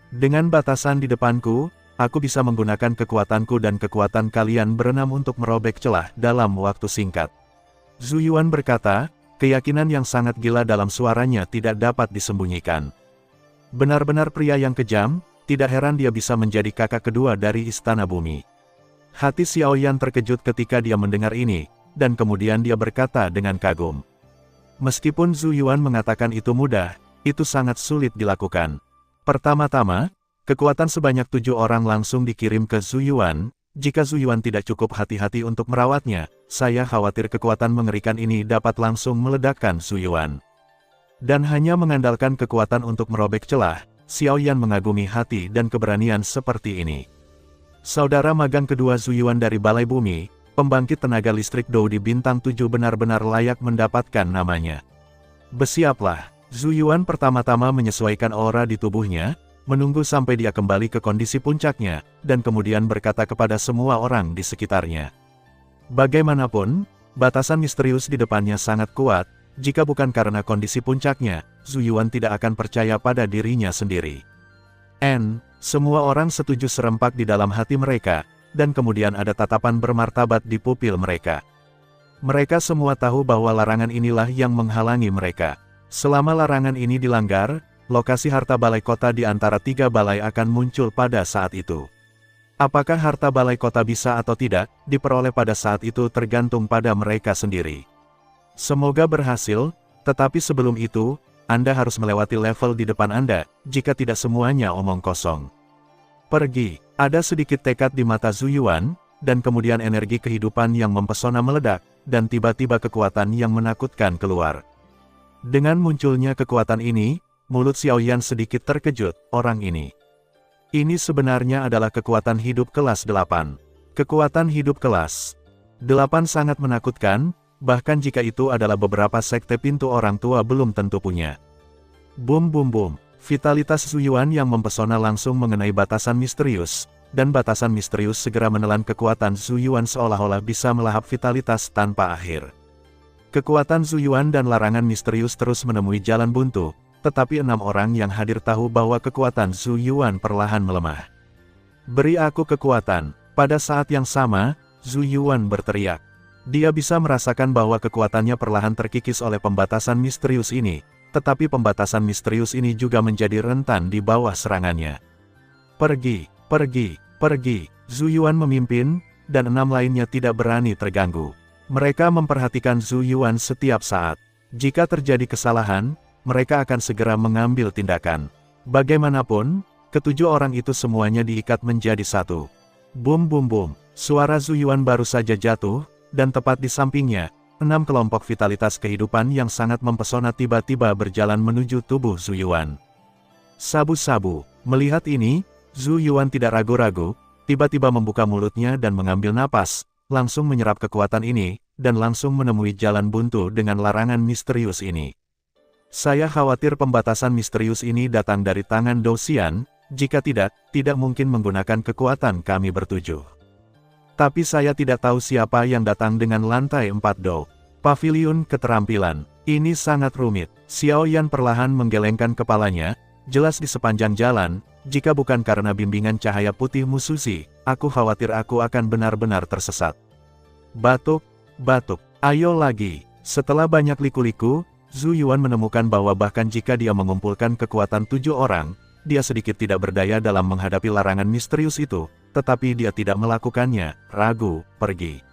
S1: Dengan batasan di depanku, aku bisa menggunakan kekuatanku dan kekuatan kalian berenam untuk merobek celah dalam waktu singkat. Zhu Yuan berkata, keyakinan yang sangat gila dalam suaranya tidak dapat disembunyikan. Benar-benar pria yang kejam, tidak heran dia bisa menjadi kakak kedua dari Istana Bumi. Hati Xiao Yan terkejut ketika dia mendengar ini, dan kemudian dia berkata dengan kagum. Meskipun Zhu Yuan mengatakan itu mudah, itu sangat sulit dilakukan. Pertama-tama, kekuatan sebanyak 7 orang langsung dikirim ke Zhu Yuan. Jika Zhu Yuan tidak cukup hati-hati untuk merawatnya, saya khawatir kekuatan mengerikan ini dapat langsung meledakkan Zhu Yuan. Dan hanya mengandalkan kekuatan untuk merobek celah, Xiao Yan mengagumi hati dan keberanian seperti ini. Saudara magang kedua Zhu Yuan dari Balai Bumi, pembangkit tenaga listrik Dou di Bintang 7 benar-benar layak mendapatkan namanya. Bersiaplah, Zhu Yuan pertama-tama menyesuaikan aura di tubuhnya, menunggu sampai dia kembali ke kondisi puncaknya, dan kemudian berkata kepada semua orang di sekitarnya. Bagaimanapun, batasan misterius di depannya sangat kuat. Jika bukan karena kondisi puncaknya, Zhu Yuan tidak akan percaya pada dirinya sendiri. Semua orang setuju serempak di dalam hati mereka, dan kemudian ada tatapan bermartabat di pupil mereka. Mereka semua tahu bahwa larangan inilah yang menghalangi mereka. Selama larangan ini dilanggar, lokasi harta balai kota di antara 3 balai akan muncul pada saat itu. Apakah harta balai kota bisa atau tidak, diperoleh pada saat itu tergantung pada mereka sendiri. Semoga berhasil, tetapi sebelum itu, Anda harus melewati level di depan Anda, jika tidak semuanya omong kosong. Pergi, ada sedikit tekad di mata Zhu Yuan, dan kemudian energi kehidupan yang mempesona meledak, dan tiba-tiba kekuatan yang menakutkan keluar. Dengan munculnya kekuatan ini, mulut Xiao Yan sedikit terkejut, orang ini. Ini sebenarnya adalah kekuatan hidup kelas 8. Kekuatan hidup kelas 8 sangat menakutkan, bahkan jika itu adalah beberapa sekte pintu orang tua belum tentu punya. Boom boom boom, vitalitas Zhu Yuan yang mempesona langsung mengenai batasan misterius, dan batasan misterius segera menelan kekuatan Zhu Yuan seolah-olah bisa melahap vitalitas tanpa akhir. Kekuatan Zhu Yuan dan larangan misterius terus menemui jalan buntu, tetapi 6 orang yang hadir tahu bahwa kekuatan Zhu Yuan perlahan melemah. Beri aku kekuatan. Pada saat yang sama, Zhu Yuan berteriak. Dia bisa merasakan bahwa kekuatannya perlahan terkikis oleh pembatasan misterius ini, tetapi pembatasan misterius ini juga menjadi rentan di bawah serangannya. Pergi, pergi, pergi. Zhu Yuan memimpin, dan 6 lainnya tidak berani terganggu. Mereka memperhatikan Zhu Yuan setiap saat. Jika terjadi kesalahan, mereka akan segera mengambil tindakan. Bagaimanapun, ketujuh orang itu semuanya diikat menjadi satu. Bum bum bum, suara Zhu Yuan baru saja jatuh, dan tepat di sampingnya, 6 kelompok vitalitas kehidupan yang sangat mempesona tiba-tiba berjalan menuju tubuh Zhu Yuan. Sabu-sabu, melihat ini, Zhu Yuan tidak ragu-ragu, tiba-tiba membuka mulutnya dan mengambil napas, langsung menyerap kekuatan ini, dan langsung menemui jalan buntu dengan larangan misterius ini. Saya khawatir pembatasan misterius ini datang dari tangan Dou Xian, jika tidak mungkin menggunakan kekuatan kami bertujuh. Tapi saya tidak tahu siapa yang datang dengan lantai 4 Dou. Paviliun keterampilan. Ini sangat rumit. Xiao Yan perlahan menggelengkan kepalanya, jelas di sepanjang jalan, jika bukan karena bimbingan cahaya putih Musuzi, aku khawatir aku akan benar-benar tersesat. Batuk, batuk, ayo lagi. Setelah banyak liku-liku, Zhu Yuan menemukan bahwa bahkan jika dia mengumpulkan kekuatan 7 orang, dia sedikit tidak berdaya dalam menghadapi larangan misterius itu, tetapi dia tidak melakukannya, ragu, pergi.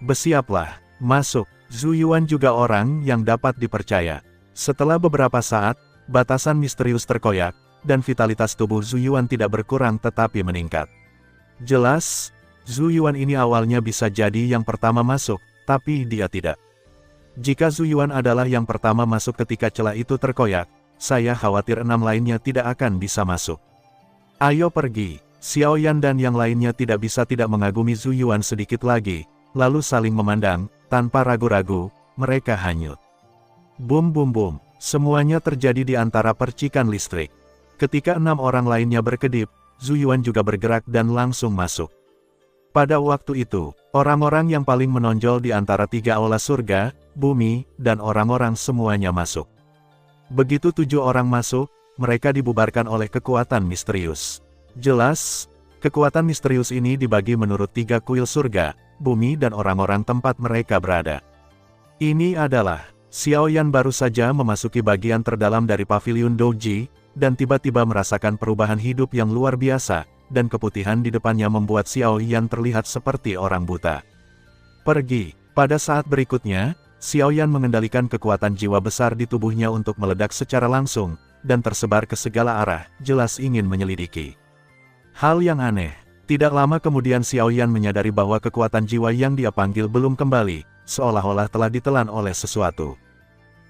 S1: Bersiaplah, masuk. Zhu Yuan juga orang yang dapat dipercaya. Setelah beberapa saat, batasan misterius terkoyak, dan vitalitas tubuh Zhu Yuan tidak berkurang tetapi meningkat. Jelas, Zhu Yuan ini awalnya bisa jadi yang pertama masuk, tapi dia tidak. Jika Zhu Yuan adalah yang pertama masuk ketika celah itu terkoyak, saya khawatir 6 lainnya tidak akan bisa masuk. Ayo pergi. Xiao Yan dan yang lainnya tidak bisa tidak mengagumi Zhu Yuan sedikit lagi, lalu saling memandang, tanpa ragu-ragu, mereka hanyut. Bum bum bum, semuanya terjadi di antara percikan listrik. Ketika 6 orang lainnya berkedip, Zhu Yuan juga bergerak dan langsung masuk. Pada waktu itu, orang-orang yang paling menonjol di antara 3 aula surga, bumi, dan orang-orang semuanya masuk. Begitu 7 orang masuk, mereka dibubarkan oleh kekuatan misterius. Jelas, kekuatan misterius ini dibagi menurut 3 kuil surga, bumi dan orang-orang tempat mereka berada. Ini adalah, Xiao Yan baru saja memasuki bagian terdalam dari paviliun Douji, dan tiba-tiba merasakan perubahan hidup yang luar biasa, dan keputihan di depannya membuat Xiao Yan terlihat seperti orang buta. Pergi. Pada saat berikutnya, Xiao Yan mengendalikan kekuatan jiwa besar di tubuhnya untuk meledak secara langsung, dan tersebar ke segala arah, jelas ingin menyelidiki. Hal yang aneh, tidak lama kemudian Xiao Yan menyadari bahwa kekuatan jiwa yang dia panggil belum kembali, seolah-olah telah ditelan oleh sesuatu.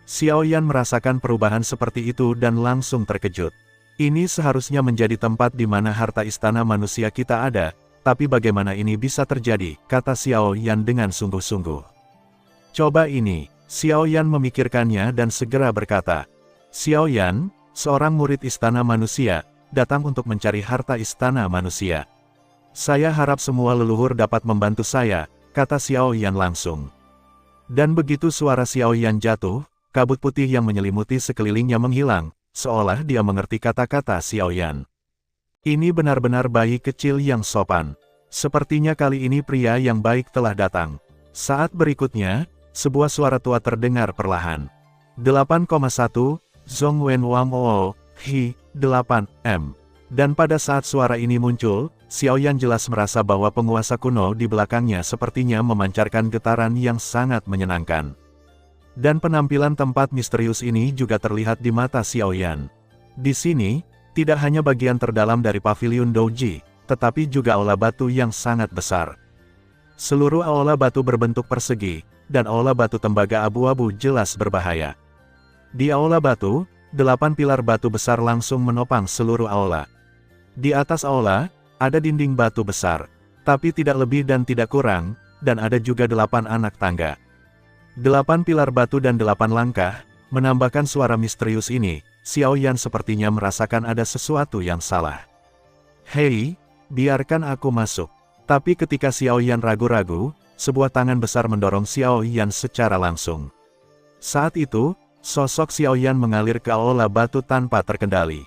S1: Xiao Yan merasakan perubahan seperti itu dan langsung terkejut. Ini seharusnya menjadi tempat di mana harta istana manusia kita ada, tapi bagaimana ini bisa terjadi, kata Xiao Yan dengan sungguh-sungguh. Coba ini, Xiao Yan memikirkannya dan segera berkata. Xiao Yan, seorang murid istana manusia, datang untuk mencari harta istana manusia. Saya harap semua leluhur dapat membantu saya, kata Xiao Yan langsung. Dan begitu suara Xiao Yan jatuh, kabut putih yang menyelimuti sekelilingnya menghilang, seolah dia mengerti kata-kata Xiao Yan. Ini benar-benar bayi kecil yang sopan. Sepertinya kali ini pria yang baik telah datang. Saat berikutnya, sebuah suara tua terdengar perlahan. 8,1, Zhong Wen Wang O, Hi, 8M. Dan pada saat suara ini muncul, Xiao Yan jelas merasa bahwa penguasa kuno di belakangnya sepertinya memancarkan getaran yang sangat menyenangkan. Dan penampilan tempat misterius ini juga terlihat di mata Xiao Yan. Di sini, tidak hanya bagian terdalam dari paviliun Douji, tetapi juga aula batu yang sangat besar. Seluruh aula batu berbentuk persegi, dan aula batu tembaga abu-abu jelas berbahaya. Di aula batu, 8 pilar batu besar langsung menopang seluruh aula. Di atas aula, ada dinding batu besar, tapi tidak lebih dan tidak kurang, dan ada juga 8 anak tangga. 8 pilar batu dan 8 langkah, menambahkan suara misterius ini, Xiao Yan sepertinya merasakan ada sesuatu yang salah. Hei, biarkan aku masuk. Tapi ketika Xiao Yan ragu-ragu, sebuah tangan besar mendorong Xiao Yan secara langsung. Saat itu, sosok Xiao Yan mengalir ke aula batu tanpa terkendali.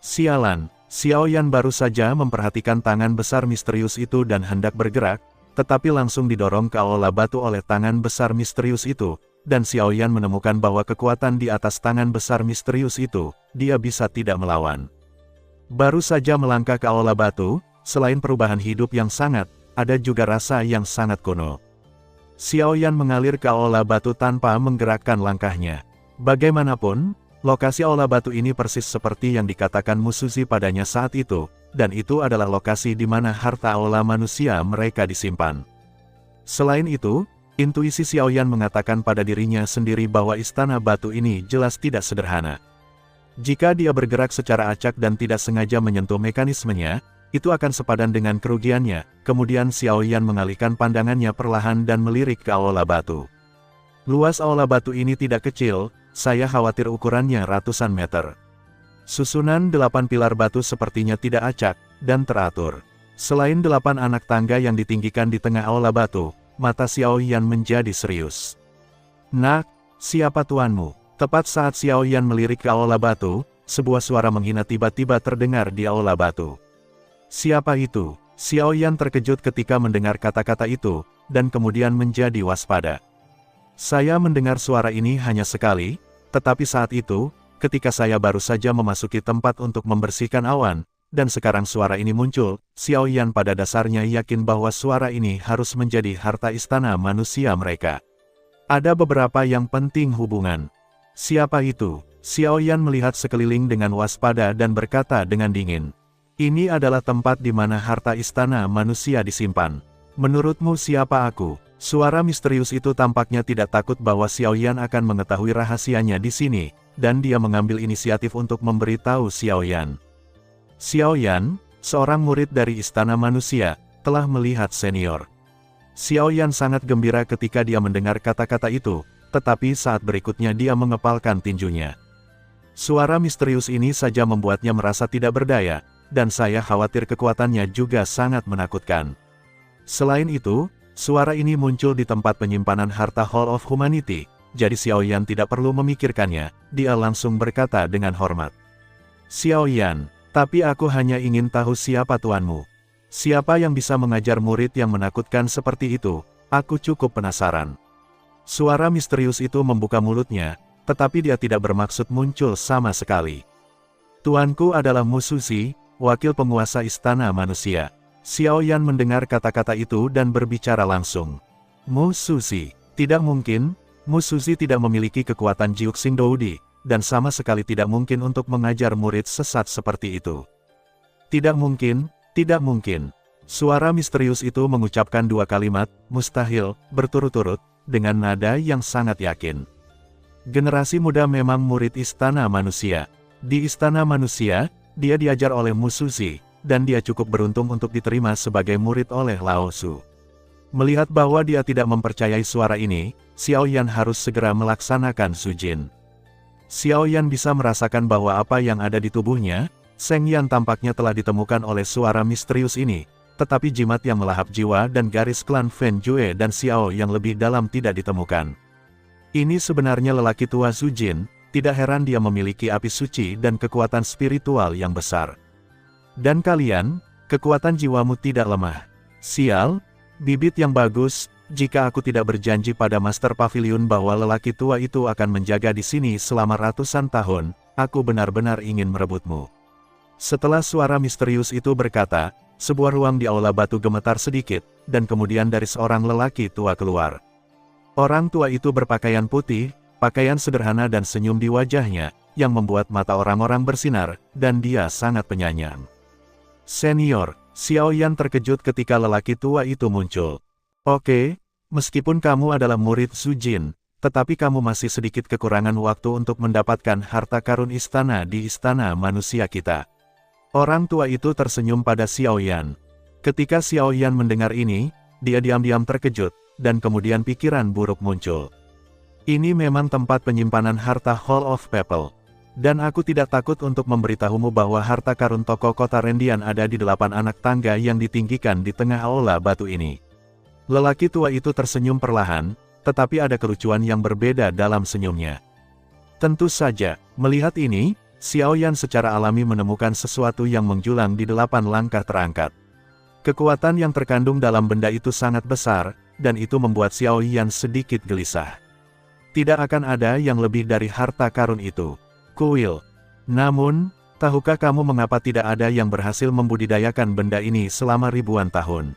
S1: Sialan, Xiao Yan baru saja memperhatikan tangan besar misterius itu dan hendak bergerak, tetapi langsung didorong ke aula batu oleh tangan besar misterius itu, dan Xiao Yan menemukan bahwa kekuatan di atas tangan besar misterius itu, dia bisa tidak melawan. Baru saja melangkah ke aula batu, selain perubahan hidup yang sangat, ada juga rasa yang sangat kuno. Xiao Yan mengalir ke aula batu tanpa menggerakkan langkahnya. Bagaimanapun, lokasi aula batu ini persis seperti yang dikatakan Musuzi padanya saat itu, dan itu adalah lokasi di mana harta aula manusia mereka disimpan. Selain itu, intuisi Xiao Yan mengatakan pada dirinya sendiri bahwa istana batu ini jelas tidak sederhana. Jika dia bergerak secara acak dan tidak sengaja menyentuh mekanismenya, itu akan sepadan dengan kerugiannya. Kemudian Xiao Yan mengalihkan pandangannya perlahan dan melirik ke aula batu. Luas aula batu ini tidak kecil, saya khawatir ukurannya ratusan meter. Susunan 8 pilar batu sepertinya tidak acak dan teratur. Selain 8 anak tangga yang ditinggikan di tengah aula batu, mata Xiao Yan menjadi serius. "Nak, siapa tuanmu?" Tepat saat Xiao Yan melirik ke aula batu, sebuah suara menghina tiba-tiba terdengar di aula batu. "Siapa itu?" Xiao Yan terkejut ketika mendengar kata-kata itu, dan kemudian menjadi waspada. "Saya mendengar suara ini hanya sekali, tetapi saat itu, ketika saya baru saja memasuki tempat untuk membersihkan awan, dan sekarang suara ini muncul." Xiao Yan pada dasarnya yakin bahwa suara ini harus menjadi harta istana manusia mereka. Ada beberapa yang penting hubungan. "Siapa itu?" Xiao Yan melihat sekeliling dengan waspada dan berkata dengan dingin. "Ini adalah tempat di mana harta istana manusia disimpan. Menurutmu siapa aku?" Suara misterius itu tampaknya tidak takut bahwa Xiao Yan akan mengetahui rahasianya di sini, dan dia mengambil inisiatif untuk memberitahu Xiao Yan. Xiao Yan, seorang murid dari istana manusia, telah melihat senior. Xiao Yan sangat gembira ketika dia mendengar kata-kata itu, tetapi saat berikutnya dia mengepalkan tinjunya. Suara misterius ini saja membuatnya merasa tidak berdaya, dan saya khawatir kekuatannya juga sangat menakutkan. Selain itu, suara ini muncul di tempat penyimpanan harta Hall of Humanity, jadi Xiao Yan tidak perlu memikirkannya, dia langsung berkata dengan hormat. "Xiao Yan, tapi aku hanya ingin tahu siapa tuanmu. Siapa yang bisa mengajar murid yang menakutkan seperti itu? Aku cukup penasaran." Suara misterius itu membuka mulutnya, tetapi dia tidak bermaksud muncul sama sekali. "Tuanku adalah Musuzi, wakil penguasa istana manusia." Xiao Yan mendengar kata-kata itu dan berbicara langsung. "Musuzi? Tidak mungkin, Musuzi tidak memiliki kekuatan Jiuxing Doudi, dan sama sekali tidak mungkin untuk mengajar murid sesat seperti itu." "Tidak mungkin, tidak mungkin." Suara misterius itu mengucapkan 2 kalimat, "mustahil," berturut-turut, dengan nada yang sangat yakin. Generasi muda memang murid istana manusia. Di istana manusia, dia diajar oleh Musuzi, dan dia cukup beruntung untuk diterima sebagai murid oleh Lao Su. Melihat bahwa dia tidak mempercayai suara ini, Xiao Yan harus segera melaksanakan sujin. Xiao Yan bisa merasakan bahwa apa yang ada di tubuhnya, Seng Yan tampaknya telah ditemukan oleh suara misterius ini, tetapi jimat yang melahap jiwa dan garis klan Fen Jue dan Xiao yang lebih dalam tidak ditemukan. Ini sebenarnya lelaki tua Sujin, tidak heran dia memiliki api suci dan kekuatan spiritual yang besar. Dan kalian, kekuatan jiwamu tidak lemah. Sial, bibit yang bagus, jika aku tidak berjanji pada Master Pavilion bahwa lelaki tua itu akan menjaga di sini selama ratusan tahun, aku benar-benar ingin merebutmu. Setelah suara misterius itu berkata, sebuah ruang di aula batu gemetar sedikit, dan kemudian dari seorang lelaki tua keluar. Orang tua itu berpakaian putih, pakaian sederhana dan senyum di wajahnya, yang membuat mata orang-orang bersinar, dan dia sangat penyayang. "Senior," Xiao Yan terkejut ketika lelaki tua itu muncul. "Oke, meskipun kamu adalah murid Sujin, tetapi kamu masih sedikit kekurangan waktu untuk mendapatkan harta karun istana di istana manusia kita." Orang tua itu tersenyum pada Xiao Yan. Ketika Xiao Yan mendengar ini, dia diam-diam terkejut, dan kemudian pikiran buruk muncul. "Ini memang tempat penyimpanan harta Hall of People. Dan aku tidak takut untuk memberitahumu bahwa harta karun tokoh kota Rendian ada di 8 anak tangga yang ditinggikan di tengah aula batu ini. Lelaki tua itu tersenyum perlahan, tetapi ada kelucuan yang berbeda dalam senyumnya. Tentu saja, melihat ini, Xiao Yan secara alami menemukan sesuatu yang menjulang di 8 langkah terangkat. Kekuatan yang terkandung dalam benda itu sangat besar, dan itu membuat Xiao Yan sedikit gelisah. Tidak akan ada yang lebih dari harta karun itu. Kuil. Namun, tahukah kamu mengapa tidak ada yang berhasil membudidayakan benda ini selama ribuan tahun?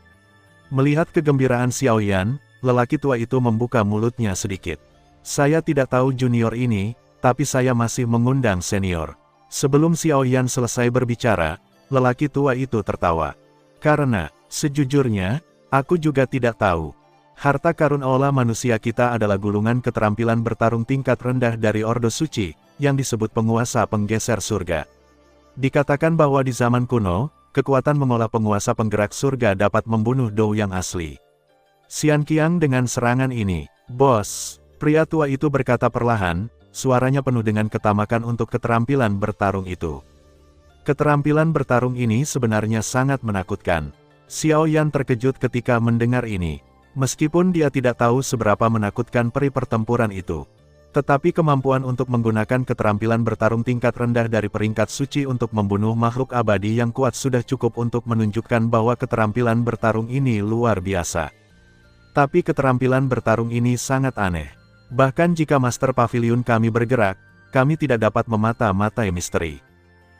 S1: Melihat kegembiraan Xiao Yan, lelaki tua itu membuka mulutnya sedikit. Saya tidak tahu junior ini, tapi saya masih mengundang senior. Sebelum Xiao Yan selesai berbicara, lelaki tua itu tertawa. Karena, sejujurnya, aku juga tidak tahu. Harta karun aula manusia kita adalah gulungan keterampilan bertarung tingkat rendah dari Ordo Suci, yang disebut penguasa penggeser surga. Dikatakan bahwa di zaman kuno, kekuatan mengolah penguasa penggerak surga dapat membunuh Dou yang asli. Xian Qiang dengan serangan ini, "Bos," pria tua itu berkata perlahan, suaranya penuh dengan ketamakan untuk keterampilan bertarung itu. Keterampilan bertarung ini sebenarnya sangat menakutkan. Xiao Yan terkejut ketika mendengar ini. Meskipun dia tidak tahu seberapa menakutkan peri pertempuran itu. Tetapi kemampuan untuk menggunakan keterampilan bertarung tingkat rendah dari peringkat suci untuk membunuh makhluk abadi yang kuat sudah cukup untuk menunjukkan bahwa keterampilan bertarung ini luar biasa. Tapi keterampilan bertarung ini sangat aneh. Bahkan jika Master Pavilion kami bergerak, kami tidak dapat memata-matai misteri.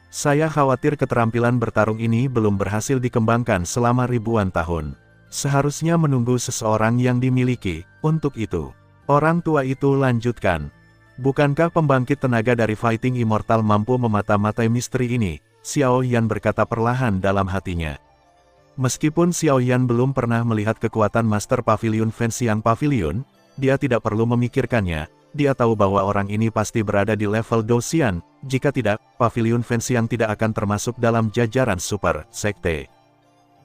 S1: Saya khawatir keterampilan bertarung ini belum berhasil dikembangkan selama ribuan tahun. Seharusnya menunggu seseorang yang dimiliki, untuk itu. Orang tua itu lanjutkan. Bukankah pembangkit tenaga dari Fighting Immortal mampu memata-matai misteri ini? Xiao Yan berkata perlahan dalam hatinya. Meskipun Xiao Yan belum pernah melihat kekuatan Master Pavilion Fenxiang Pavilion, dia tidak perlu memikirkannya, dia tahu bahwa orang ini pasti berada di level Douxian, jika tidak, Pavilion Fenxiang tidak akan termasuk dalam jajaran Super Sekte.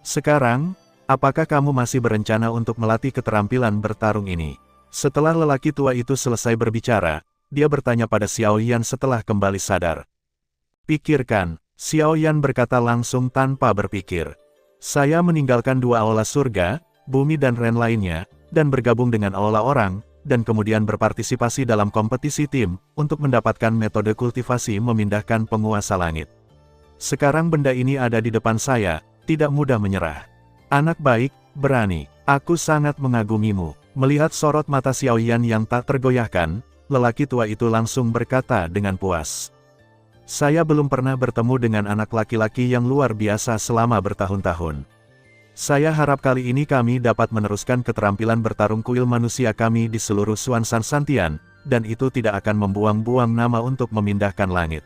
S1: Sekarang, apakah kamu masih berencana untuk melatih keterampilan bertarung ini? Setelah lelaki tua itu selesai berbicara, dia bertanya pada Xiao Yan setelah kembali sadar. Pikirkan, Xiao Yan berkata langsung tanpa berpikir. Saya meninggalkan 2 aula surga, bumi dan ren lainnya, dan bergabung dengan aula orang, dan kemudian berpartisipasi dalam kompetisi tim, untuk mendapatkan metode kultivasi memindahkan penguasa langit. Sekarang benda ini ada di depan saya, tidak mudah menyerah. Anak baik, berani, aku sangat mengagumimu. Melihat sorot mata Xiao Yan yang tak tergoyahkan, lelaki tua itu langsung berkata dengan puas. Saya belum pernah bertemu dengan anak laki-laki yang luar biasa selama bertahun-tahun. Saya harap kali ini kami dapat meneruskan keterampilan bertarung kuil manusia kami di seluruh Xuanzan Santian, dan itu tidak akan membuang-buang nama untuk memindahkan langit.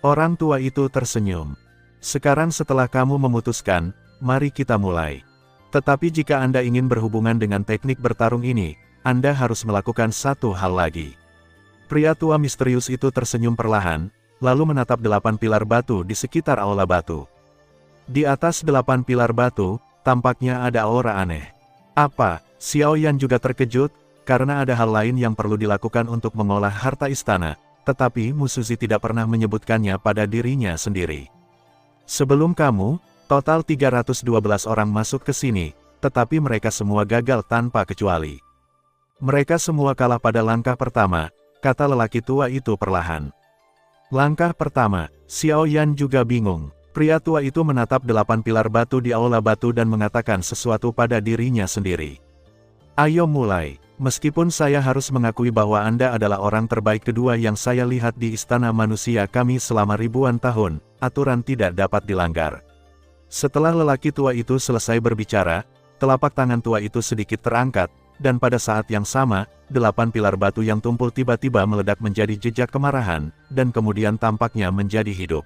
S1: Orang tua itu tersenyum. Sekarang setelah kamu memutuskan, mari kita mulai. Tetapi jika Anda ingin berhubungan dengan teknik bertarung ini, Anda harus melakukan satu hal lagi. Pria tua misterius itu tersenyum perlahan, lalu menatap 8 pilar batu di sekitar aula batu. Di atas 8 pilar batu, tampaknya ada aura aneh. Apa? Xiao Yan juga terkejut, karena ada hal lain yang perlu dilakukan untuk mengolah harta istana, tetapi Mu Suzi tidak pernah menyebutkannya pada dirinya sendiri. Sebelum kamu, total 312 orang masuk ke sini, tetapi mereka semua gagal tanpa kecuali. Mereka semua kalah pada langkah pertama, kata lelaki tua itu perlahan. Langkah pertama, Xiao Yan juga bingung. Pria tua itu menatap 8 pilar batu di aula batu dan mengatakan sesuatu pada dirinya sendiri. Ayo mulai, meskipun saya harus mengakui bahwa Anda adalah orang terbaik kedua yang saya lihat di istana manusia kami selama ribuan tahun, aturan tidak dapat dilanggar. Setelah lelaki tua itu selesai berbicara, telapak tangan tua itu sedikit terangkat, dan pada saat yang sama, 8 pilar batu yang tumpul tiba-tiba meledak menjadi jejak kemarahan, dan kemudian tampaknya menjadi hidup.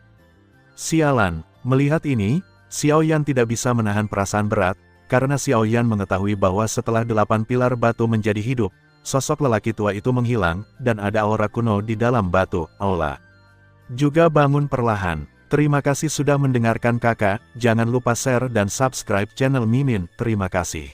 S1: Sialan, melihat ini, Xiao Yan tidak bisa menahan perasaan berat, karena Xiao Yan mengetahui bahwa setelah 8 pilar batu menjadi hidup, sosok lelaki tua itu menghilang, dan ada aura kuno di dalam batu aula. Juga bangun perlahan. Terima kasih sudah mendengarkan kakak, jangan lupa share dan subscribe channel Mimin, terima kasih.